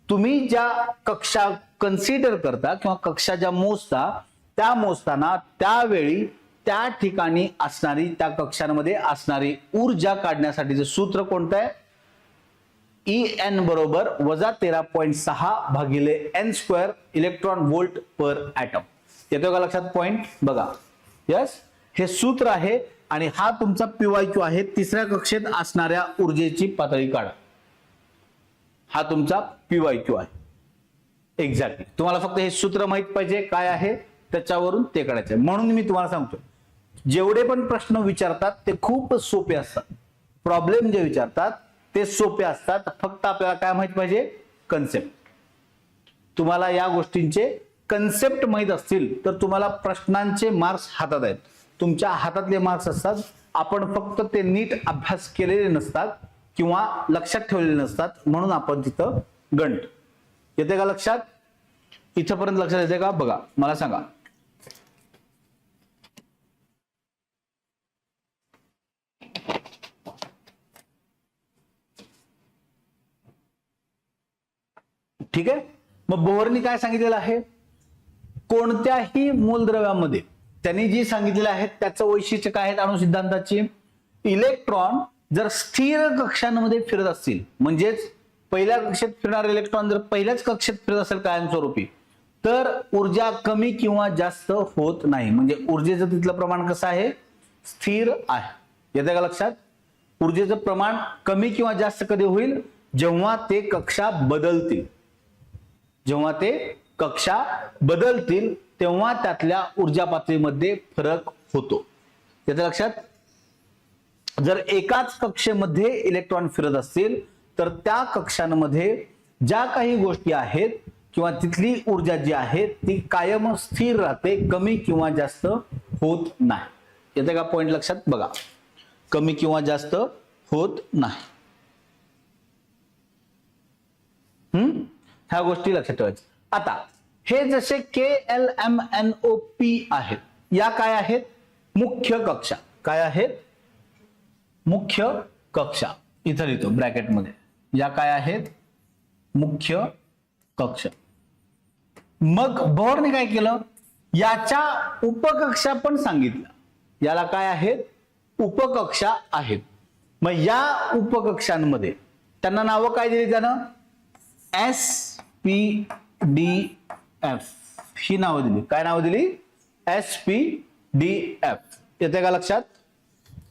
तुम्ही ज्या कक्षा कन्सिडर करता किंवा कक्षा ज्या मोजता त्या मोजताना त्यावेळी त्या ठिकाणी असणारी, त्या कक्षांमध्ये असणारी ऊर्जा काढण्यासाठीचं सूत्र कोणतं आहे? En बरोबर वजा 13.6 भागिले n² इलेक्ट्रॉन व्होल्ट पर ॲटम. येतो का लक्षात पॉइंट? बघा. यस, हे सूत्र आहे आणि हा तुमचा PYQ आहे. तिसऱ्या कक्षेत असणाऱ्या ऊर्जेची पातळी काढा. हा तुमचा PYQ आहे. एक्झॅक्टली. तुम्हाला फक्त हे सूत्र माहित पाहिजे काय आहे, त्याच्यावरून ते काढायचं. म्हणून मी तुम्हाला सांगतो, जेवढे पण प्रश्न विचारतात ते खूप सोपे असतात. प्रॉब्लेम जे विचारतात ते सोपे असतात. फक्त आपल्याला काय माहित पाहिजे? कन्सेप्ट. तुम्हाला या गोष्टींचे कन्सेप्ट माहित असतील तर तुम्हाला प्रश्नांचे मार्क्स हातात आहेत. तुमच्या हातातले मार्क्स असतात. आपण फक्त ते नीट अभ्यास केलेले नसतात किंवा लक्षात ठेवलेले नसतात, म्हणून आपण तिथं गंट. येते का लक्षात? इथपर्यंत लक्षात येते का? बघा, मला सांगा. ठीक आहे. मग बोहरनी काय सांगितलेलं आहे? कोणत्याही मूलद्रव्यामध्ये त्यांनी जी सांगितलेलं आहे त्याचं वैशिष्ट्य काय आहे अणुसिद्धांताची? इलेक्ट्रॉन जर स्थिर कक्षांमध्ये फिरत असतील, म्हणजेच पहिल्या कक्षेत फिरणारे इलेक्ट्रॉन जर पहिल्याच कक्षेत फिरत असेल कायमस्वरूपी, तर ऊर्जा कमी किंवा जास्त होत नाही. म्हणजे ऊर्जेचं तिथलं प्रमाण कसं आहे, स्थिर आहे. येते का लक्षात? ऊर्जेचं प्रमाण कमी किंवा जास्त कधी होईल, जेव्हा ते कक्षा बदलतील. जेव्हा ते कक्षा बदलतील तेव्हा त्यातल्या ऊर्जा पातळीमध्ये फरक होतो. येते लक्षात? जर एकाच कक्षेमध्ये इलेक्ट्रॉन फिरत असतील तर त्या कक्षांमध्ये ज्या काही गोष्टी आहेत किंवा तिथली ऊर्जा जी आहे ती कायम स्थिर राहते, कमी किंवा जास्त होत नाही. येते का पॉइंट लक्षात? बघा, कमी किंवा जास्त होत नाही. ह्या गोष्टी लक्षात ठेवायच्या. आता हे जसे KLMNOP आहेत, या काय आहेत, मुख्य कक्षा. काय आहेत? मुख्य कक्षा. इथं लिहितो ब्रॅकेटमध्ये, या काय आहेत, मुख्य कक्षा. मग बोहरने काय केलं, याच्या उपकक्षा पण सांगितल्या. याला काय आहेत, उपकक्षा आहेत. मग या उपकक्षांमध्ये त्यांना नावं काय दिली त्यानं, SPDF ही नावं दिली. काय नावं दिली, SPDF. येते का लक्षात?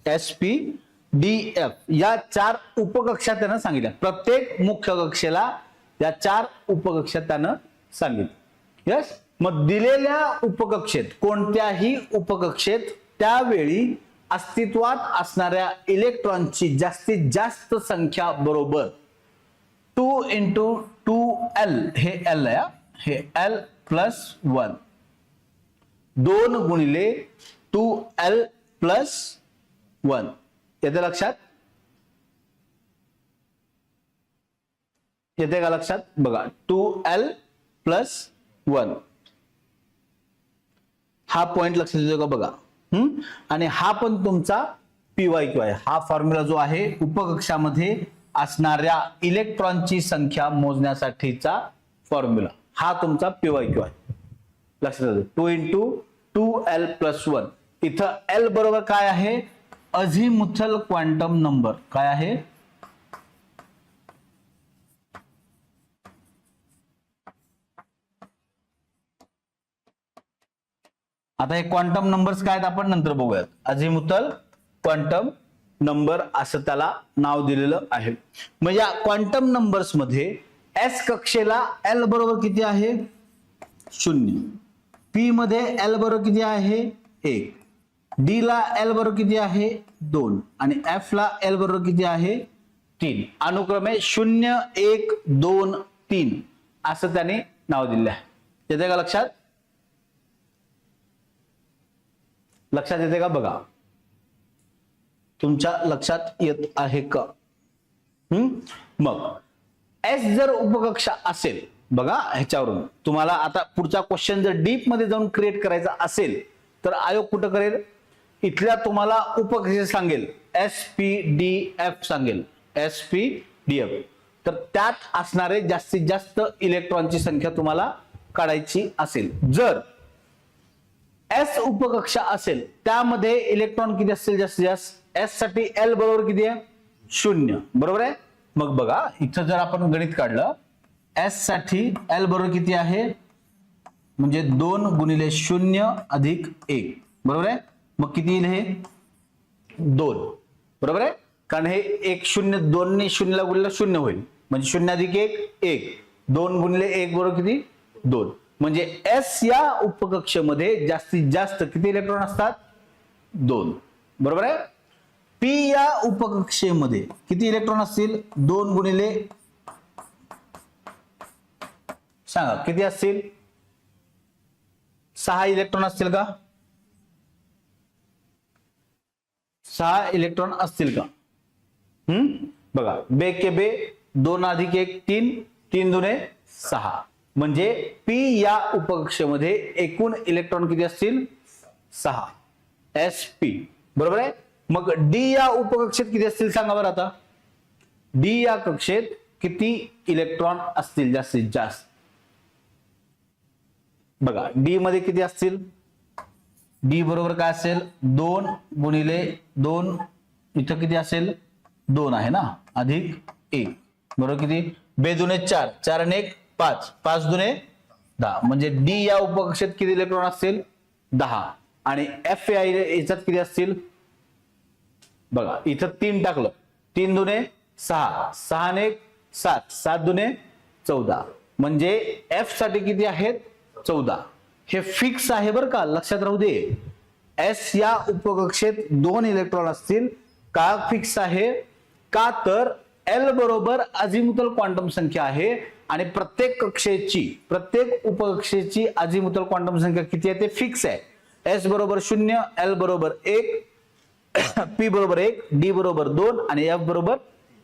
SPDF या 4 उपकक्षा त्यानं सांगितल्या. प्रत्येक मुख्य कक्षेला या 4 उपकक्षा त्यानं सांगितलं. यस. मग दिलेल्या उपकक्षेत, कोणत्याही उपकक्षेत त्यावेळी अस्तित्वात असणाऱ्या इलेक्ट्रॉनची जास्तीत जास्त संख्या बरोबर 2 × 2l, हे l आहे, हे l + 1, 2 × 2l + 1. येते लक्षात? येते का लक्षात? बघा, 2l + 1 हा पॉइंट लक्षात येतो का? बघा. आणि हा पण तुमचा PYQ आहे. हा फॉर्म्युला जो आहे उपकक्षामध्ये असणाऱ्या इलेक्ट्रॉनची संख्या मोजण्यासाठीचा फॉर्म्युला, हा तुमचा PYQ आहे. लक्षात येतो. 2 × 2l + 1. इथं l बरोबर काय आहे, अझिमुथल क्वांटम नंबर. काय आहे, आता हे क्वांटम नंबर्स काय आहेत आपण नंतर बघूयात. अझिमुथल क्वांटम नंबर असं त्याला नाव दिलेलं आहे. मग या क्वांटम नंबर्स मध्ये S कक्षेला L बरोबर किती आहे, 0. P मध्ये L बरोबर किती आहे, 1. D ला L बरोबर किती आहे, 2. आणि F ला L बरोबर किती आहे, 3. अनुक्रमे 0, 1, 2, 3 असं त्याने नाव दिलेलं आहे. येते का लक्षात? लक्षात येते का? बघा, तुमच्या लक्षात येत आहे का? मग S जर उपकक्षा असेल, बघा ह्याच्यावरून तुम्हाला आता पुढचा क्वेश्चन जर डीप मध्ये जाऊन क्रिएट करायचा असेल तर आयोग कुठं करेल, इथल्या तुम्हाला उपकक्षा सांगेल, SPDF सांगेल, SPDF. तर त्यात असणारे जास्तीत जास्त इलेक्ट्रॉनची संख्या तुम्हाला काढायची असेल. जर S उपकक्षा असेल त्यामध्ये इलेक्ट्रॉन किती असतील जास्तीत जास्त, S साठी L बरोबर किती आहे, 0. बरोबर आहे. मग बघा इथं जर आपण गणित काढलं, S साठी L बरोबर किती आहे, म्हणजे 2 × 0 + 1. बरोबर आहे. मग किती येईल, हे 2. बरोबर आहे. कारण हे 1 0 2 ने 0 ला गुणलं 0 होईल, म्हणजे 0 + 1 1. 2 × 1 बरोबर किती, 2. म्हणजे S या उपकक्षेमध्ये जास्तीत जास्त किती इलेक्ट्रॉन असतात, 2. बरोबर आहे. P या उपकक्षेमध्ये किती इलेक्ट्रॉन असतील, 2 × सांगा किती असतील, 6 इलेक्ट्रॉन असतील का, 6 इलेक्ट्रॉन असतील का? बघा, बे के बे 2 + 1 3, 3 दुने 6. म्हणजे P या उपकक्षेमध्ये एकूण इलेक्ट्रॉन किती असतील, 6. SP. बरोबर आहे. मग D या उपकक्षेत किती असतील सांगा बरं. आता D या कक्षेत किती इलेक्ट्रॉन असतील जास्तीत जास्त, बघा D मध्ये किती असतील, D बरोबर काय असेल, 2 × 2, इथं किती असेल, 2 आहे ना, + 1. बरोबर किती, 2 दुने 4, 4 आणि 1 5, 5 दुने 10 म्हणजे डी या उपकक्षेत किती इलेक्ट्रॉन असतील 10 आणि एफ या याच्यात किती असतील बघा इथं 3 टाकलं 3 दुने 6 6 ने 7 7 दुने 14 म्हणजे एफ साठी किती आहेत 14 हे फिक्स आहे बरं का लक्षात राहू दे एस या उपकक्षेत 2 इलेक्ट्रॉन असतील का फिक्स आहे का तर एल बरोबर अझिमुथल क्वांटम संख्या आहे आणि प्रत्येक प्रत्येक उपकक्षेची अझिमुथल क्वांटम संख्या किती आहे ते फिक्स आहे एस बरोबर 0 एल बरोबर 1 पी बरोबर 1 डी बरोबर 2 आणि एफ बरोबर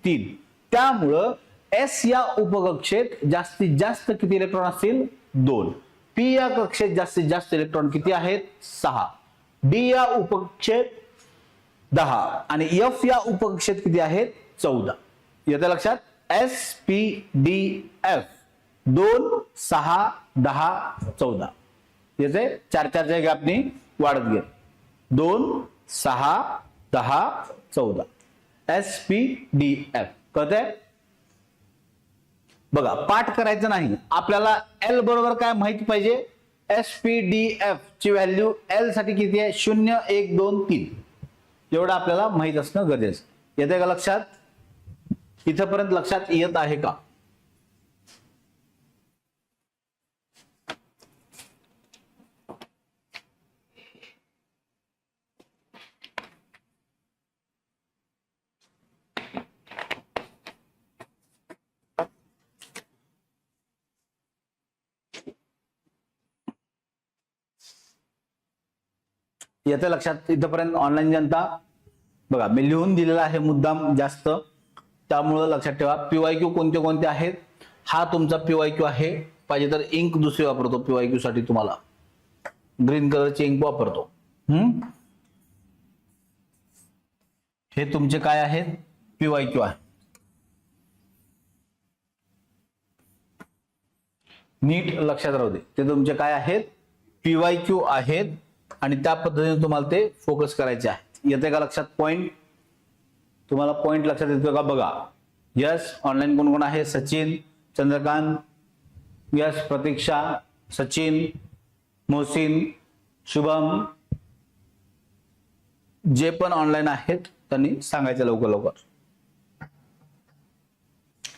3 त्यामुळं एस या उपकक्षेत जास्तीत जास्त किती इलेक्ट्रॉन असतील 2 पी या कक्षेत जास्तीत जास्त इलेक्ट्रॉन किती आहेत 6 डी या उपकक्षेत 10 आणि एफ या उपकक्षेत किती आहेत 14 येतं लक्षात एस पी डी एफ 2 6 10 14 येते 4-4च्या गॅपनी वाढत गेले 2 6 10 14 एस पी डी एफ कळतंय बघा पाठ करायचं नाही आपल्याला एल बरोबर काय माहिती पाहिजे एस पी डी एफ ची व्हॅल्यू एल साठी किती आहे 0 1 2 3 एवढं आपल्याला माहित असणं गरजेचं येते का लक्षात इथपर्यंत लक्षात येत आहे का येते लक्षात इथपर्यंत ऑनलाईन जनता बघा मी लिहून दिलेला आहे मुद्दाम जास्त त्यामुळे लक्षात ठेवा पीवायक्यू कोणते कोणते आहेत हा तुमचा पीवायक्यू आहे पाहिजे तर इंक दुसरी वापरतो पीवायक्यू साठी तुम्हाला ग्रीन कलरची इंक वापरतो हे तुमचे काय आहेत पीवायक्यू आहे नीट लक्षात राहू दे ते तुमचे काय आहेत पीवायक्यू आहेत आणि त्या पद्धतीने तुम्हाला ते फोकस करायचे आहे येते का लक्षात पॉइंट तुम्हाला पॉइंट लक्षात येतो का बघा यस ऑनलाईन कोण कोण आहे सचिन चंद्रकांत यस प्रतीक्षा सचिन मोहसिन शुभम जे पण ऑनलाईन आहेत त्यांनी सांगायचं लवकर लवकर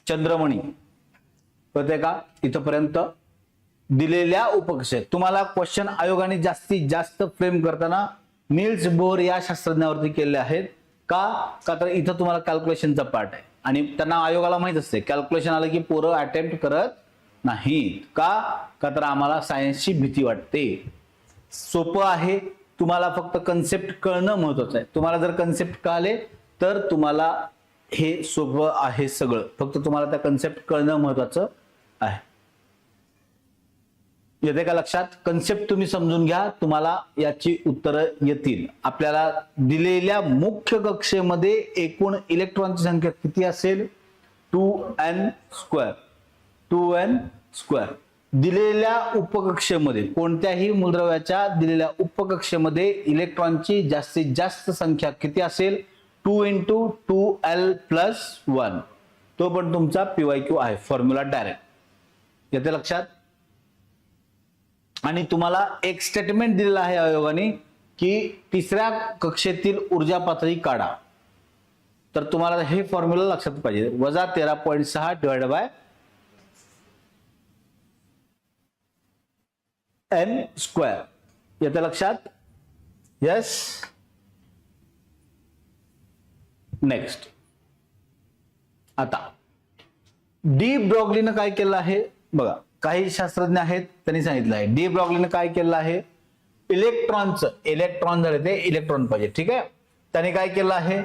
चंद्रमणी कळते का इथपर्यंत दिलेल्या उपकक्षेत तुम्हाला क्वेश्चन आयोगाने जास्तीत जास्त फ्रेम करताना नील्स बोर या शास्त्रज्ञावरती केले आहेत का तर इथं तुम्हाला कॅल्क्युलेशनचा पार्ट आहे आणि त्यांना आयोगाला माहित असते कॅल्क्युलेशन आलं की पोरं अटेम्प्ट करत नाहीत का तर आम्हाला सायन्सची भीती वाटते सोपं आहे तुम्हाला फक्त कन्सेप्ट कळणं महत्वाचं आहे तुम्हाला जर कन्सेप्ट कळले तर तुम्हाला हे सोपं आहे सगळं फक्त तुम्हाला त्या कन्सेप्ट कळणं महत्वाचं आहे येते का लक्षात कन्सेप्ट तुम्ही समजून घ्या तुम्हाला याची उत्तरं येतील आपल्याला दिलेल्या मुख्य कक्षेमध्ये एकूण इलेक्ट्रॉनची संख्या किती असेल 2n स्क्वेअर दिलेल्या उपकक्षेमध्ये कोणत्याही मूलद्रव्याच्या दिलेल्या उपकक्षेमध्ये इलेक्ट्रॉनची जास्तीत जास्त संख्या किती असेल 2 × 2l+1 तो पण तुमचा पीवायक्यू आहे फॉर्म्युला डायरेक्ट येते लक्षात आणि तुम्हाला एक स्टेटमेंट दिलेलं आहे आयोगाने की तिसऱ्या कक्षेतील ऊर्जा पातळी काढा तर तुम्हाला हे फॉर्म्युला लक्षात पाहिजे -13.6 डिवाइडेड बाय n स्क्वेअर येते लक्षात यस नेक्स्ट आता डी ब्रॉग्लीनं काय केलं आहे बघा काही शास्त्रज्ञ आहेत त्यांनी सांगितलं आहे डी ब्रॉग्लीनं काय केलं आहे इलेक्ट्रॉन झाले ते इलेक्ट्रॉन पाहिजे ठीक आहे त्याने काय केलं आहे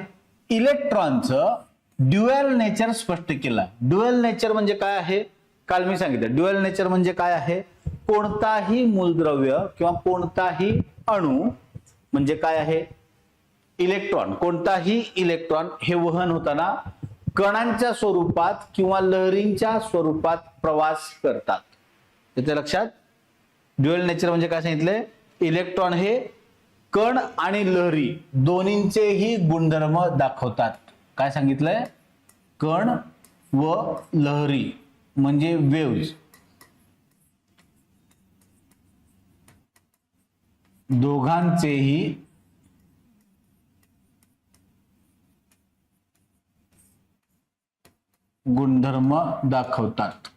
इलेक्ट्रॉनचं ड्युअल नेचर स्पष्ट केलं ड्युअल नेचर म्हणजे काय आहे काल मी सांगितलं ड्युअल नेचर म्हणजे काय आहे कोणताही मूलद्रव्य किंवा कोणताही अणू म्हणजे काय आहे इलेक्ट्रॉन कोणताही इलेक्ट्रॉन हे वहन होताना कणांच्या स्वरूपात किंवा लहरींच्या स्वरूपात प्रवास करतात येते लक्षात ड्युअल नेचर म्हणजे काय सांगितलंय इलेक्ट्रॉन हे कण आणि लहरी दोन्हींचेही गुणधर्म दाखवतात काय सांगितलंय कण व लहरी म्हणजे वेव्ज दोघांचेही गुणधर्म दाखवतात.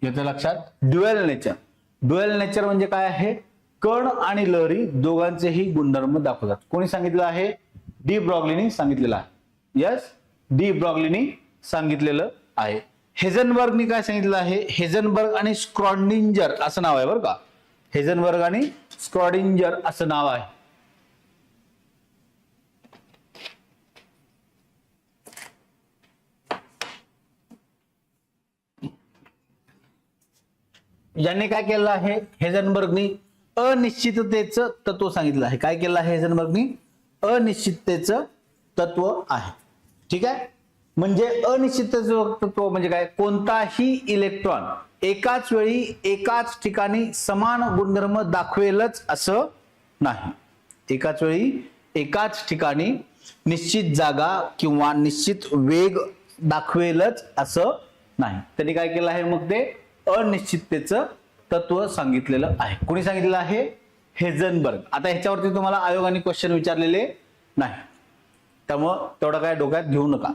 येतं लक्षात. Dual nature. ड्युअल नेचर म्हणजे काय आहे? कण आणि लहरी दोघांचेही गुणधर्म दाखवतात. कोणी सांगितलं आहे? डी ब्रॉग्लीनी सांगितलेलं आहे. यस, डी ब्रॉग्लीनी सांगितलेलं आहे. हेझनबर्गनी काय सांगितलं आहे? हेझनबर्ग आणि स्क्रॉडिंजर असं नाव आहे बरं का. हेझनबर्ग आणि स्क्रॉडिंजर असं नाव आहे. यांनी काय केलं आहे? हेझनबर्गनी अनिश्चिततेचं तत्व सांगितलं आहे. काय केलं आहे हेझनबर्गनी? अनिश्चिततेचं तत्व आहे. ठीक आहे. म्हणजे अनिश्चिततेचं तत्व म्हणजे काय? कोणताही इलेक्ट्रॉन एकाच वेळी एकाच ठिकाणी समान गुणधर्म दाखवेलच असं नाही. एकाच वेळी एकाच ठिकाणी निश्चित जागा किंवा निश्चित वेग दाखवेलच असं नाही. त्यांनी काय केलं आहे? मग ते अनिश्चिततेचं तत्व सांगितलेलं आहे. कोणी सांगितलेलं आहे? हेझनबर्ग. आता ह्याच्यावरती तुम्हाला आयोगाने क्वेश्चन विचारलेले नाही, त्यामुळं तेवढं काय डोक्यात घेऊ नका.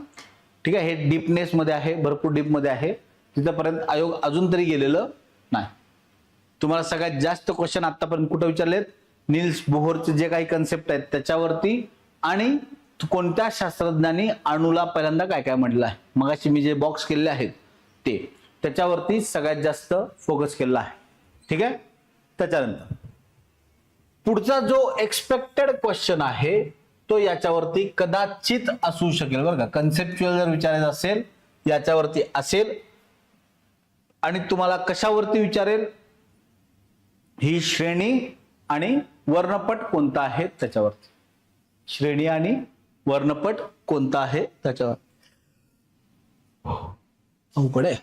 ठीक आहे. हे डीपनेस मध्ये आहे, भरपूर डीप मध्ये आहे. तिथपर्यंत आयोग अजून तरी गेलेलं नाही. तुम्हाला सगळ्यात जास्त क्वेश्चन आतापर्यंत कुठे विचारलेत? निल्स बोहरचे जे काही कन्सेप्ट आहेत त्याच्यावरती, आणि कोणत्या शास्त्रज्ञांनी अणूला पहिल्यांदा काय काय म्हटलं आहे, मगाशी मी जे बॉक्स केलेले आहेत ते, त्याच्यावरती सगळ्यात जास्त फोकस केलेला आहे. ठीक आहे. त्याच्यानंतर पुढचा जो एक्सपेक्टेड क्वेश्चन आहे तो याच्यावरती कदाचित असू शकेल बरं का. कन्सेप्च्युअल जर विचारायचं असेल याच्यावरती असेल. आणि तुम्हाला कशावरती विचारेल? ही श्रेणी आणि वर्णपट कोणता आहे त्याच्यावरती. श्रेणी आणि वर्णपट कोणता आहे त्याच्यावर. अवघड आहे.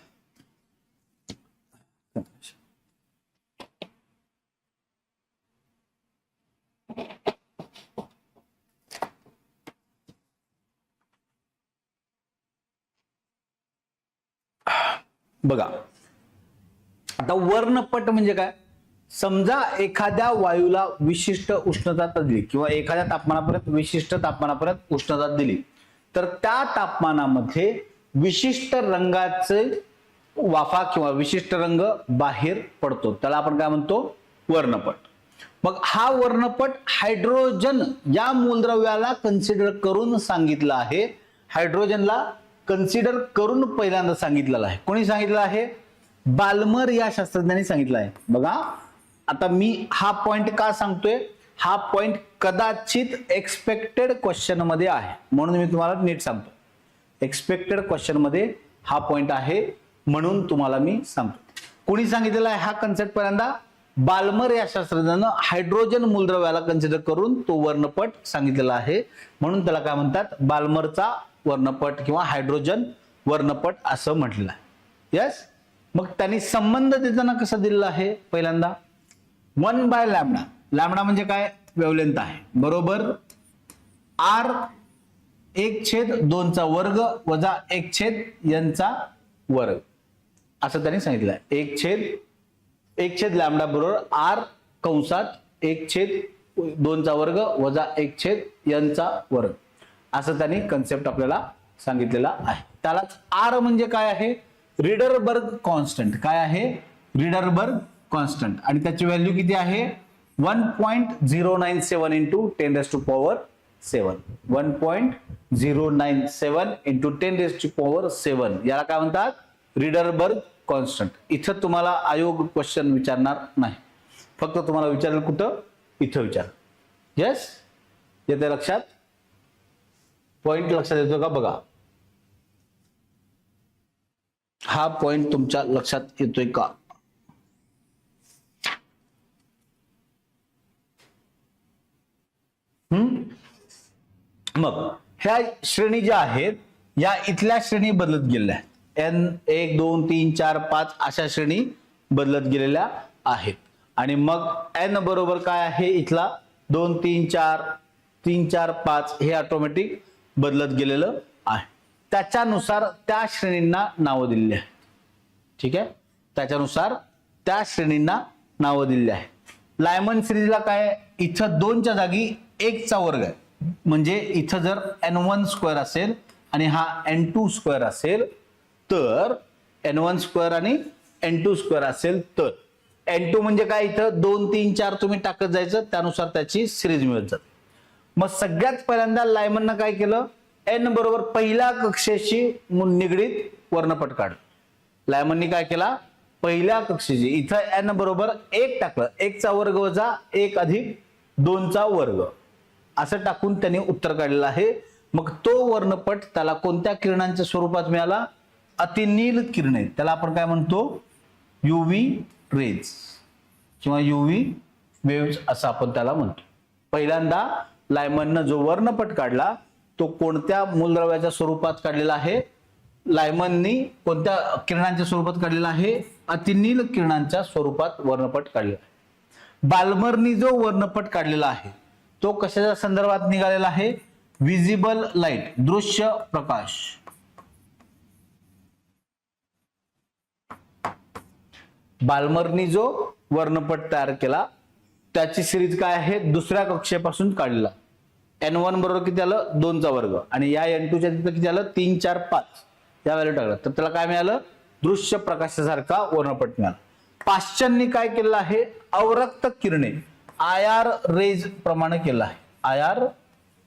बघा आता वर्णपट म्हणजे काय? समजा एखाद्या वायूला विशिष्ट उष्णता दिली किंवा एखाद्या तापमानापर्यंत विशिष्ट तापमानापर्यंत उष्णता दिली, तर त्या तापमानामध्ये विशिष्ट रंगाचे वाफा किंवा विशिष्ट रंग बाहेर पडतो, त्याला आपण काय म्हणतो? वर्णपट. मग हा वर्णपट हायड्रोजन या मूलद्रव्याला कन्सिडर करून सांगितलं आहे. हायड्रोजनला कन्सिडर करून पहिल्यांदा सांगितलेलं आहे. कोणी सांगितलं आहे? बाल्मर या शास्त्रज्ञांनी सांगितलं आहे. बघा आता मी हा पॉइंट का सांगतोय? हा पॉइंट कदाचित एक्सपेक्टेड क्वेश्चन मध्ये आहे म्हणून मी तुम्हाला नीट सांगतो. एक्सपेक्टेड क्वेश्चन मध्ये हा पॉइंट आहे म्हणून तुम्हाला मी सांगतो. कोणी सांगितलेला आहे हा कन्सेप्ट? पहिल्यांदा बाल्मर या शास्त्रज्ञानं हायड्रोजन मूलद्रव्याला कन्सिडर करून तो वर्णपट सांगितलेला आहे, म्हणून त्याला काय म्हणतात? बाल्मरचा वर्णपट किंवा हायड्रोजन वर्णपट असं म्हटलेलं आहे. यस. मग त्यांनी संबंध देताना कसा दिलेला आहे? पहिल्यांदा 1/λ. लॅम्बडा म्हणजे काय? वेव्हलेंथ आहे, बरोबर r 1/2 वर्ग वजा 1/n वर्ग असं त्यांनी सांगितलं आहे. 1/λ बरोबर r कंसात 1/2 वर्ग वजा 1/n वर्ग असं त्यांनी कन्सेप्ट आपल्याला सांगितलेला आहे. त्यालाच r म्हणजे काय आहे? रिडरबर्ग कॉन्स्टंट. काय आहे? रिडरबर्ग कॉन्स्टंट. आणि त्याची व्हॅल्यू किती आहे? 1.097 इंटू 10⁻7. 1.097 इंटू 10⁻7 याला काय म्हणतात? रिडरबर्ग कॉन्स्टंट. इथं तुम्हाला आयोग क्वेश्चन विचारणार नाही, फक्त तुम्हाला विचारेल कुठं? इथं विचार. यस, येते लक्षात? पॉइंट लक्षात येतो का? बघा हा पॉइंट तुमच्या लक्षात येतोय का? मग ह्या श्रेणी ज्या आहेत या इथल्या श्रेणी बदलत गेलेल्या आहेत. n 1 2 3 4 5 अशा श्रेणी बदलत गेलेल्या आहेत. आणि मग n बरोबर काय आहे? इथला 2 3 4 3 4 5 हे ऑटोमॅटिक बदलत गेलेलं आहे. त्याच्यानुसार त्या श्रेणींना नावं दिलेली आहेत. ठीक आहे. त्याच्यानुसार त्या श्रेणींना नावं दिलेली आहेत. लायमन सिरीजला काय, इथं 2च्या जागी 1चा वर्ग आहे, म्हणजे इथं जर n1 स्क्वेअर असेल आणि हा n2 स्क्वेअर असेल तर n1 स्क्वेअर आणि n2 स्क्वेअर असेल तर n2 म्हणजे काय, इथं 2 3 4 तुम्ही टाकत जायचं, त्यानुसार त्याची सिरीज मिळत जाते. मग सगळ्यात पहिल्यांदा लायमननं काय केलं, n बरोबर पहिल्या कक्षेशी निगडीत वर्णपट काढ. लायमननी काय केला, पहिल्या कक्षेची इथं n बरोबर 1 टाकलं, 1चा वर्ग वजा 1 अधिक 2चा वर्ग असं टाकून त्यांनी उत्तर काढलेलं आहे. मग तो वर्णपट त्याला कोणत्या किरणांच्या स्वरूपात मिळाला, अतिनील किरणे, त्याला आपण काय म्हणतो, युव्ही रेज किंवा युव्ही वेव्हज असं आपण त्याला म्हणतो. पहिल्यांदा लायमननं जो वर्णपट काढला तो कोणत्या मूलद्रव्याच्या स्वरूपात काढलेला आहे, लायमननी कोणत्या किरणांच्या स्वरूपात काढलेला आहे, अतिनील किरणांच्या स्वरूपात वर्णपट काढलेला आहे. बाल्मरनी जो वर्णपट काढलेला आहे तो कशाच्या संदर्भात निघालेला आहे, विजिबल लाईट, दृश्य प्रकाश. बाल्मरनी जो वर्णपट तयार केला त्याची सिरीज काय आहे, दुसऱ्या कक्षेपासून काढलेला. n1 बरोबर किती आलं, 2चा वर्ग, आणि या n2च्या तिथं किती आलं, 3 4 5 या व्हॅल्यू टाकलं तर त्याला काय मिळालं, दृश्य प्रकाशासारखा वर्णपट मिळाला. पाश्चननी काय केलं आहे, अवरक्त किरणे IR रेज प्रमाणे केलं आहे, IR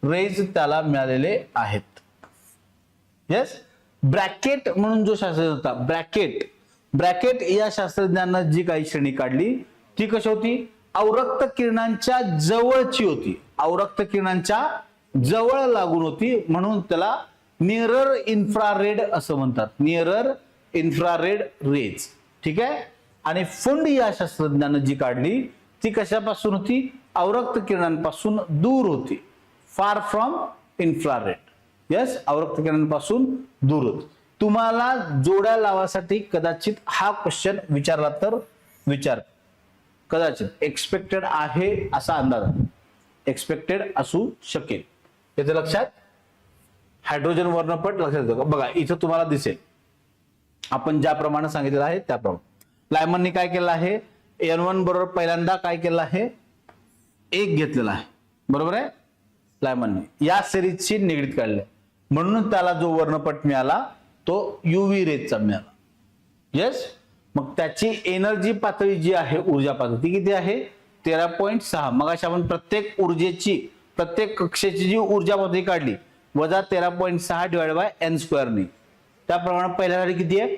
रेज त्याला मिळालेले आहेत. येस. ब्रॅकेट म्हणून जो शास्त्रज्ञ होता, ब्रॅकेट या शास्त्रज्ञांना जी काही श्रेणी काढली ती कशी होती, अवरक्त किरणांच्या जवळची होती, अवरक्त किरणांच्या जवळ लागून होती, म्हणून त्याला निअरर इन्फ्रारेड असं म्हणतात, निअरर इन्फ्रारेड रेज. ठीक आहे. आणि फुंड या शास्त्रज्ञानं जी काढली ती कशापासून होती, अवरक्त किरणांपासून दूर होती, फार फ्रॉम इन्फ्रारेड. यस, अवरक्त किरणांपासून दूर होती. तुम्हाला जोड्या लावासाठी कदाचित हा क्वेश्चन विचारला तर विचार, कदाचित एक्सपेक्टेड आहे असा अंदाज, एक्सपेक्टेड असू शकेल. याचं लक्षात, हायड्रोजन वर्णपट लक्षात घेतो. बघा इथं तुम्हाला दिसेल आपण ज्याप्रमाणे सांगितलेलं आहे त्याप्रमाणे लायमननी काय केलं आहे, n1 बरोबर पहिल्यांदा काय केलं आहे, 1 घेतलेला आहे, बरोबर आहे. लायमनने या सिरीजची निगडीत काढली म्हणून त्याला जो वर्णपट मिळाला तो युव्ही रेजचा मिळाला. येस. मग त्याची एनर्जी पातळी जी आहे, ऊर्जा पातळी ती किती आहे, 13.6. मग अशा आपण प्रत्येक ऊर्जेची, प्रत्येक कक्षेची जी ऊर्जा पातळी काढली वजा 13.6 डिवाइड बाय n स्क्वेअरनी, त्याप्रमाणे पहिल्यासाठी किती आहे,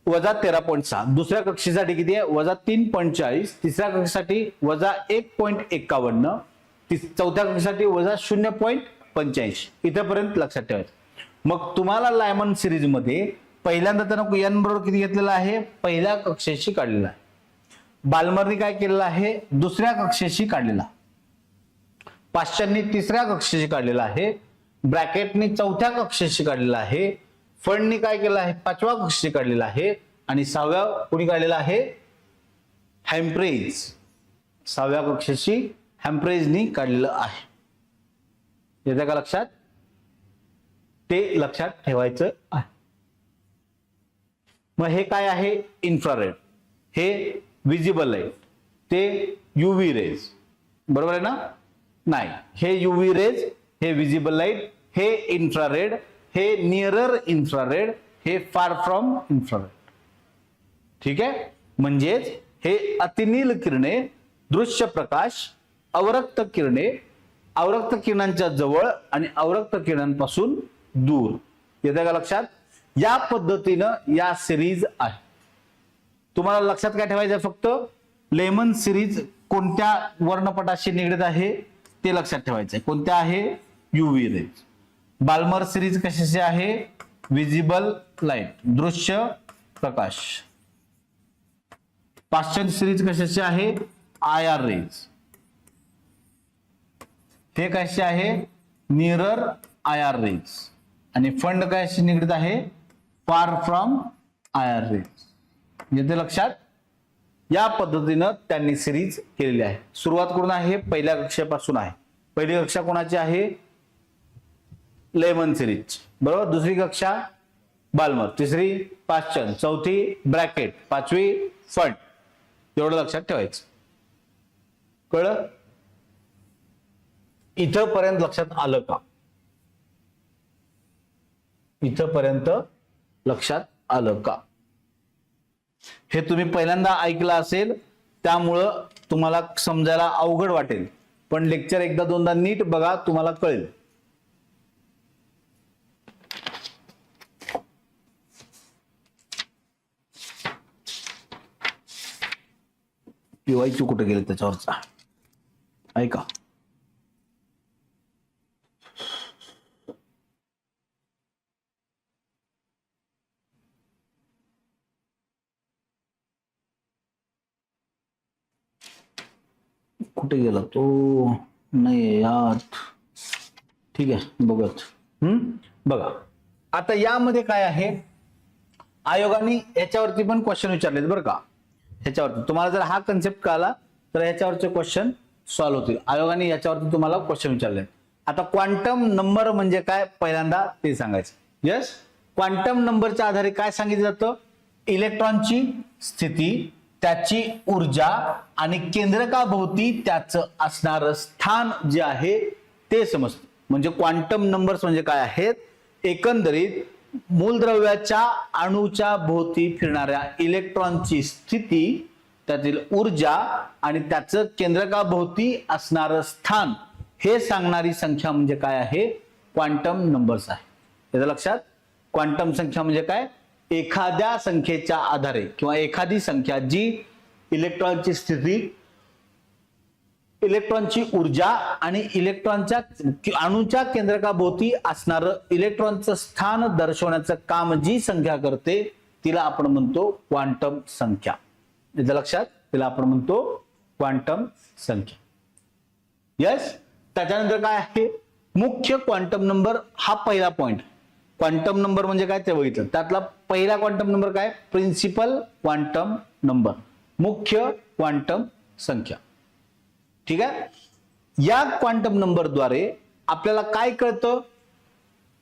वजा 13.6. दुसऱ्या कक्षेसाठी किती आहे, वजा 3.40. तिसऱ्या कक्षेसाठी वजा 1.51. चौथ्या कक्षेसाठी वजा 0.85. इथेपर्यंत लक्षात ठेवायचं. मग तुम्हाला लायमन सिरीज मध्ये पहिल्यांदा त्यानं n बरोबर किती घेतलेला आहे, पहिल्या कक्षेशी काढलेला आहे. बाल्मरनी काय केलेलं आहे, दुसऱ्या कक्षेशी काढलेला. पाश्चननी तिसऱ्या कक्षेशी काढलेला आहे. ब्रॅकेटनी चौथ्या कक्षेशी काढलेला आहे. फंडनी काय केलं आहे, 5व्या कक्षेशी काढलेला आहे. आणि 6व्या कोणी काढलेला आहे, हॅम्प्रेज, 6व्या कक्षेशी हॅम्प्रेजनी काढलेलं आहे. येतं का लक्षात, ते लक्षात ठेवायचं आहे. मग हे काय आहे, इन्फ्रारेड, हे विजिबल लाईट, ते युव्ही रेज, बरोबर आहे ना. नाही, हे युव्ही रेज, हे विजिबल लाईट, हे इन्फ्रारेड, हे निअरर इन्फ्रारेड, हे फार फ्रॉम इन्फ्रारेड. ठीक आहे. म्हणजेच हे अतिनील किरणे, दृश्य प्रकाश, अवरक्त किरणे, अवरक्त किरणांच्या जवळ आणि अवरक्त किरणांपासून दूर. येतं का लक्षात. या पद्धतीनं या सिरीज आहे. तुम्हाला लक्षात काय ठेवायचं, फक्त लेमन सिरीज कोणत्या वर्णपटाशी निगडीत आहे ते लक्षात ठेवायचं. कोणत्या आहे, युव्ही रेज. बाल्मर सिरीज कशाची आहे, विजिबल लाईट, दृश्य प्रकाश. पाश्चन सिरीज कशाची आहे, IR रेज. हे कशाचे आहे, निअरर IR रेज. आणि फंड कशाशी निगडीत आहे, फार फ्रॉम IR रेज. येते लक्षात. या पद्धतीनं त्यांनी सिरीज केलेली आहे. सुरुवात करून आहे पहिल्या कक्षेपासून आहे. पहिली कक्षा कोणाची आहे, लेमन सिरीज, बरोबर. दुसरी कक्षा बाल्मर, तिसरी पाश्चन, चौथी ब्रॅकेट, 5वी फंड. एवढं लक्षात ठेवायचं. कळलं? इथपर्यंत लक्षात आलं का? इथपर्यंत लक्षात आलं का? हे तुम्ही पहिल्यांदा ऐकलं असेल त्यामुळं तुम्हाला समजायला अवघड वाटेल, पण लेक्चर एकदा दोनदा नीट बघा, तुम्हाला कळेल. पिवायची कुठे गेले त्याच्यावरचा ऐका. कुठे गेला तो? नाही यात. ठीक आहे, बघत. बघा आता यामध्ये काय आहे, आयोगाने याच्यावरती पण क्वेश्चन विचारलेत बरं का. ह्याच्यावरती तुम्हाला जर हा कन्सेप्ट कळला तर ह्याच्यावरचे क्वेश्चन सॉल्व्ह होतील. आयोगाने याच्यावरती तुम्हाला क्वेश्चन विचारले. आता क्वांटम नंबर म्हणजे काय पहिल्यांदा ते सांगायचं. यस, क्वांटम नंबरच्या आधारे काय सांगितलं जातं? इलेक्ट्रॉनची स्थिती, त्याची ऊर्जा आणि केंद्रकाभोवती त्याचं असणारं स्थान जे आहे ते समजतं. म्हणजे क्वांटम नंबर्स म्हणजे काय आहेत? एकंदरीत मूलद्रव्याच्या अणूच्या भोवती फिरणाऱ्या इलेक्ट्रॉनची स्थिती, त्यातील ऊर्जा आणि त्याचं केंद्रकाभोवती असणारं स्थान हे सांगणारी संख्या म्हणजे काय आहे? क्वांटम नंबर्स आहे. याचं लक्षात. क्वांटम संख्या म्हणजे काय? एखाद्या संख्येच्या आधारे किंवा एखादी संख्या जी इलेक्ट्रॉनची स्थिती, इलेक्ट्रॉनची ऊर्जा आणि इलेक्ट्रॉनच्या अणूच्या केंद्रकाभोवती असणारं इलेक्ट्रॉनचं स्थान दर्शवण्याचं काम जी संख्या करते तिला आपण म्हणतो क्वांटम संख्या. याचं लक्षात. तिला आपण म्हणतो क्वांटम संख्या. यस. त्याच्यानंतर काय आहे? मुख्य क्वांटम नंबर हा पहिला पॉइंट. क्वांटम नंबर म्हणजे काय ते बघितलं. त्यातला पहिला क्वांटम नंबर काय? प्रिन्सिपल क्वांटम नंबर, मुख्य क्वांटम संख्या. ठीक आहे. या क्वांटम नंबरद्वारे आपल्याला काय कळतं?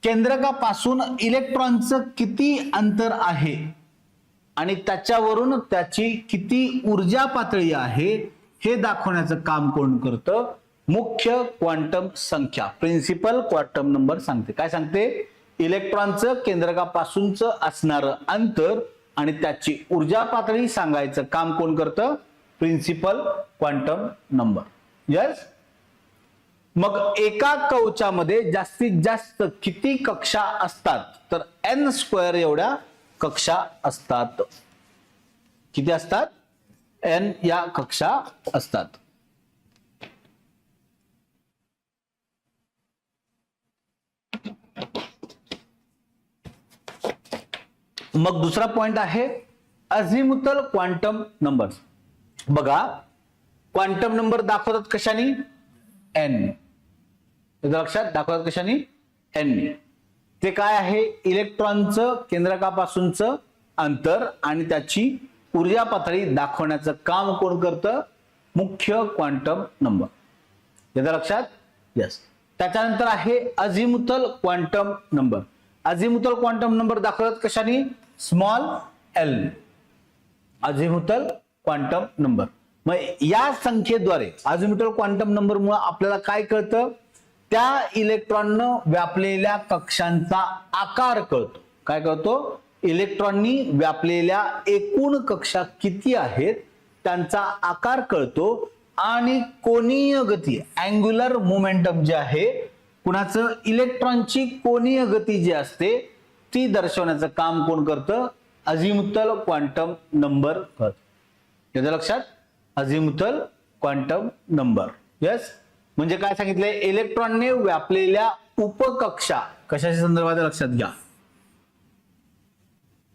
केंद्रकापासून इलेक्ट्रॉनचं किती अंतर आहे आणि त्याच्यावरून त्याची किती ऊर्जा पातळी आहे हे दाखवण्याचं काम कोण करतं? मुख्य क्वांटम संख्या, प्रिन्सिपल क्वांटम नंबर सांगते. काय सांगते? इलेक्ट्रॉनचं केंद्रकापासूनचं असणारं अंतर आणि त्याची ऊर्जा पातळी सांगायचं काम कोण करतं? Principal quantum number. यस. मग एका कवचामध्ये जास्तीत जास्त किती कक्षा असतात? तर n² एवढ्या कक्षा असतात. किती असतात? n या कक्षा असतात. मग दुसरा पॉइंट आहे अझिमुथल क्वांटम नंबर्स. बघा क्वांटम नंबर दाखवतात कशाने? n. लक्षात. दाखवतात कशाने? n. ते काय आहे? इलेक्ट्रॉनचं केंद्रकापासूनचं अंतर आणि त्याची ऊर्जा पातळी दाखवण्याचं काम कोण करतं? मुख्य क्वांटम नंबर. याचं लक्षात. यस. त्याच्यानंतर आहे azimuthal quantum number. Azimuthal quantum number दाखवतात कशाने? Small l. Azimuthal quantum number. मग या संख्येद्वारे अझिमुथल क्वांटम नंबर मुळे आपल्याला काय कळतं? त्या इलेक्ट्रॉननं व्यापलेल्या कक्षांचा आकार कळतो. काय कळतो? इलेक्ट्रॉननी व्यापलेल्या एकूण कक्षा किती आहेत त्यांचा आकार कळतो आणि कोनीय गती, अँग्युलर मोमेंटम जे आहे, कुणाचं? इलेक्ट्रॉनची कोनीय गती जी असते ती दर्शवण्याचं काम कोण करतं? अझिमुथल क्वांटम नंबर करतं. याचं लक्षात. अझिमुथल क्वांटम नंबर. यस. म्हणजे काय सांगितलंय? इलेक्ट्रॉनने व्यापलेल्या उपकक्षा, कशाच्या संदर्भात लक्षात घ्या,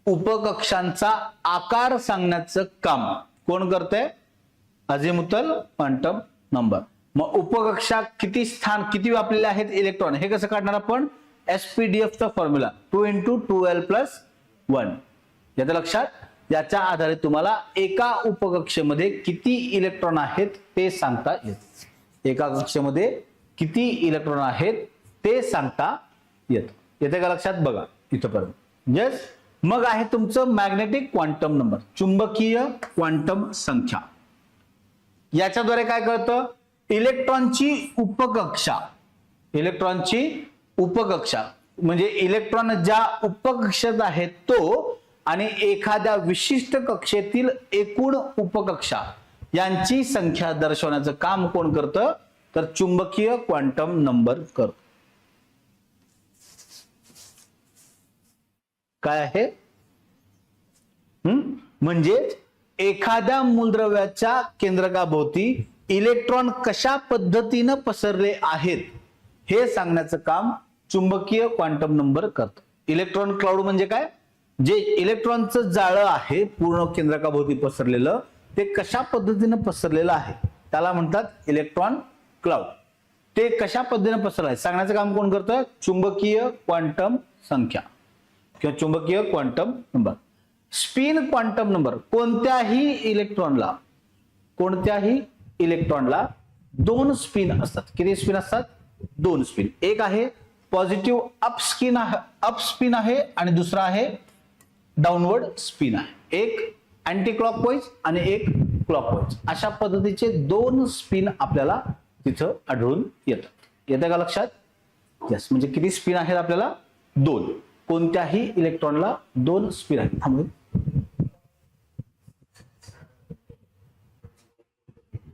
उपकक्षांचा आकार सांगण्याचं काम कोण करतंय? अझिमुथल क्वांटम नंबर. मग उपकक्षा किती स्थान किती व्यापलेले आहेत इलेक्ट्रॉन हे कसं काढणार आपण? SPDF चा फॉर्म्युला 2 × 2l + 1. याचं लक्षात. याच्या आधारे तुम्हाला एका उपकक्षेमध्ये किती इलेक्ट्रॉन आहेत ते सांगता येतं. एका कक्षेमध्ये किती इलेक्ट्रॉन आहेत ते सांगता येतं. येते का लक्षात? बघा इथपर्यंत. यस. मग आहे तुमचं मॅग्नेटिक क्वांटम नंबर, चुंबकीय क्वांटम संख्या. याच्याद्वारे काय कळतं, इलेक्ट्रॉनची उपकक्षा म्हणजे इलेक्ट्रॉन ज्या उपकक्षेत आहे तो आणि एखाद्या विशिष्ट कक्षेतील एकूण उपकक्षा यांची संख्या दर्शवण्याचं काम कोण करतं, तर चुंबकीय क्वांटम नंबर करतो. काय आहे, म्हणजे एखाद्या मूलद्रव्याच्या केंद्रकाभोवती इलेक्ट्रॉन कशा पद्धतीनं पसरले आहेत हे सांगण्याचं काम चुंबकीय क्वांटम नंबर करतो. इलेक्ट्रॉन क्लाउड म्हणजे काय, जे इलेक्ट्रॉनचं जाळं आहे पूर्ण केंद्रकाभोवती पसरलेलं ते कशा पद्धतीनं पसरलेलं आहे त्याला म्हणतात इलेक्ट्रॉन क्लाउड. ते कशा पद्धतीने पसरलं आहे सांगण्याचं काम कोण करतं, चुंबकीय क्वांटम संख्या किंवा चुंबकीय quantum number. Spin quantum number, कोणत्याही इलेक्ट्रॉनला 2 स्पिन असतात. किती स्पिन असतात, 2 स्पिन. एक आहे पॉझिटिव्ह अप स्पिन आहे आणि दुसरा आहे डाऊनवर्ड स्पिन आहे. एक अँटी क्लॉकवाईज आणि एक क्लॉकवाईज, अशा पद्धतीचे 2 स्पिन आपल्याला तिथं आढळून येतात. येतं का लक्षात? यस. म्हणजे किती स्पिन आहेत आपल्याला, 2. कोणत्याही इलेक्ट्रॉनला 2 स्पिन आहेत. थांबून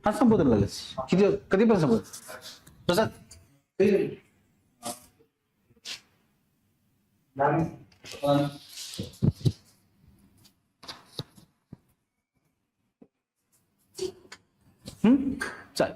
हा संपवतो लगेच. किती कधी पण संपवतो तसं. चालेल.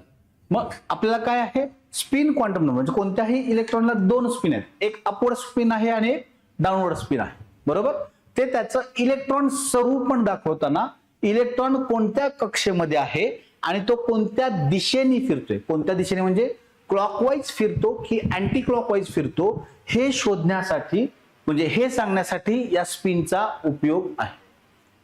मग आपल्याला काय आहे, स्पिन क्वांटम नंबर म्हणजे कोणत्याही इलेक्ट्रॉनला 2 स्पिन आहेत. एक अपवर्ड स्पिन आहे आणि एक डाऊनवर्ड स्पिन आहे. बरोबर. ते त्याचं इलेक्ट्रॉन स्वरूप पण दाखवताना इलेक्ट्रॉन कोणत्या कक्षेमध्ये आहे आणि तो कोणत्या दिशेने फिरतोय, कोणत्या दिशेने म्हणजे क्लॉकवाईज फिरतो की अँटी क्लॉकवाईज फिरतो हे शोधण्यासाठी म्हणजे हे सांगण्यासाठी या स्पिनचा उपयोग आहे.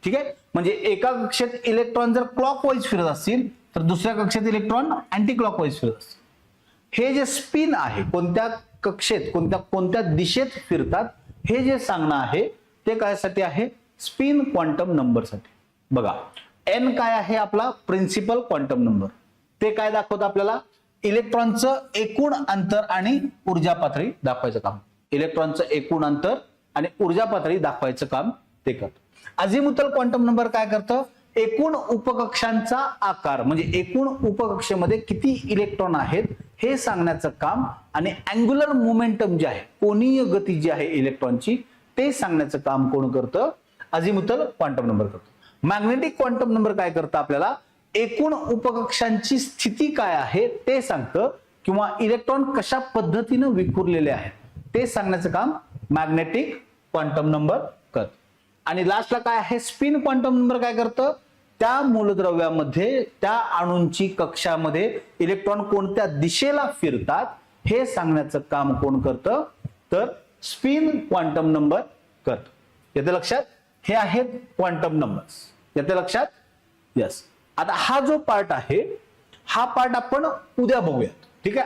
ठीक आहे. म्हणजे एका कक्षेत इलेक्ट्रॉन जर क्लॉकवाईज फिरत असतील तर दुसऱ्या कक्षेत इलेक्ट्रॉन अँटी क्लॉकवाईज फिरत असतील. हे जे स्पिन आहे कोणत्या कक्षेत कोणत्या दिशेत फिरतात हे जे सांगणं आहे ते कायसाठी आहे, स्पिन क्वांटम नंबरसाठी. बघा एन काय आहे आपला, प्रिन्सिपल क्वांटम नंबर. ते काय दाखवतं आपल्याला, इलेक्ट्रॉनचं एकूण अंतर आणि ऊर्जा पातळी दाखवायचं काम. इलेक्ट्रॉनचं एकूण अंतर आणि ऊर्जा पातळी दाखवायचं काम ते करतं. अझिमुथल क्वांटम नंबर काय करतं, एकूण उपकक्षांचा आकार म्हणजे एकूण उपकक्षेमध्ये किती इलेक्ट्रॉन आहेत हे सांगण्याचं काम आणि अँग्युलर मोमेंटम जे आहे, कोनीय गती जी आहे इलेक्ट्रॉनची ते सांगण्याचं काम कोण करतं, अझिमुथल क्वांटम नंबर करतो. मॅग्नेटिक क्वांटम नंबर काय करतं, आपल्याला एकूण उपकक्षांची स्थिती काय आहे ते सांगतं किंवा इलेक्ट्रॉन कशा पद्धतीने विखुरलेले आहेत ते सांगण्याचं काम मॅग्नेटिक क्वांटम नंबर करतं. आणि लास्टला काय आहे, स्पिन क्वांटम नंबर काय करतं, त्या मूलद्रव्यामध्ये त्या अणूंची कक्षामध्ये इलेक्ट्रॉन कोणत्या दिशेला फिरतात हे सांगण्याचं काम कोण करतं, तर स्पिन क्वांटम नंबर करतं. येते लक्षात. हे आहेत क्वांटम नंबर्स. येते लक्षात. यस. आता हा जो पार्ट आहे हा पार्ट आपण उद्या बघूयात. ठीक आहे.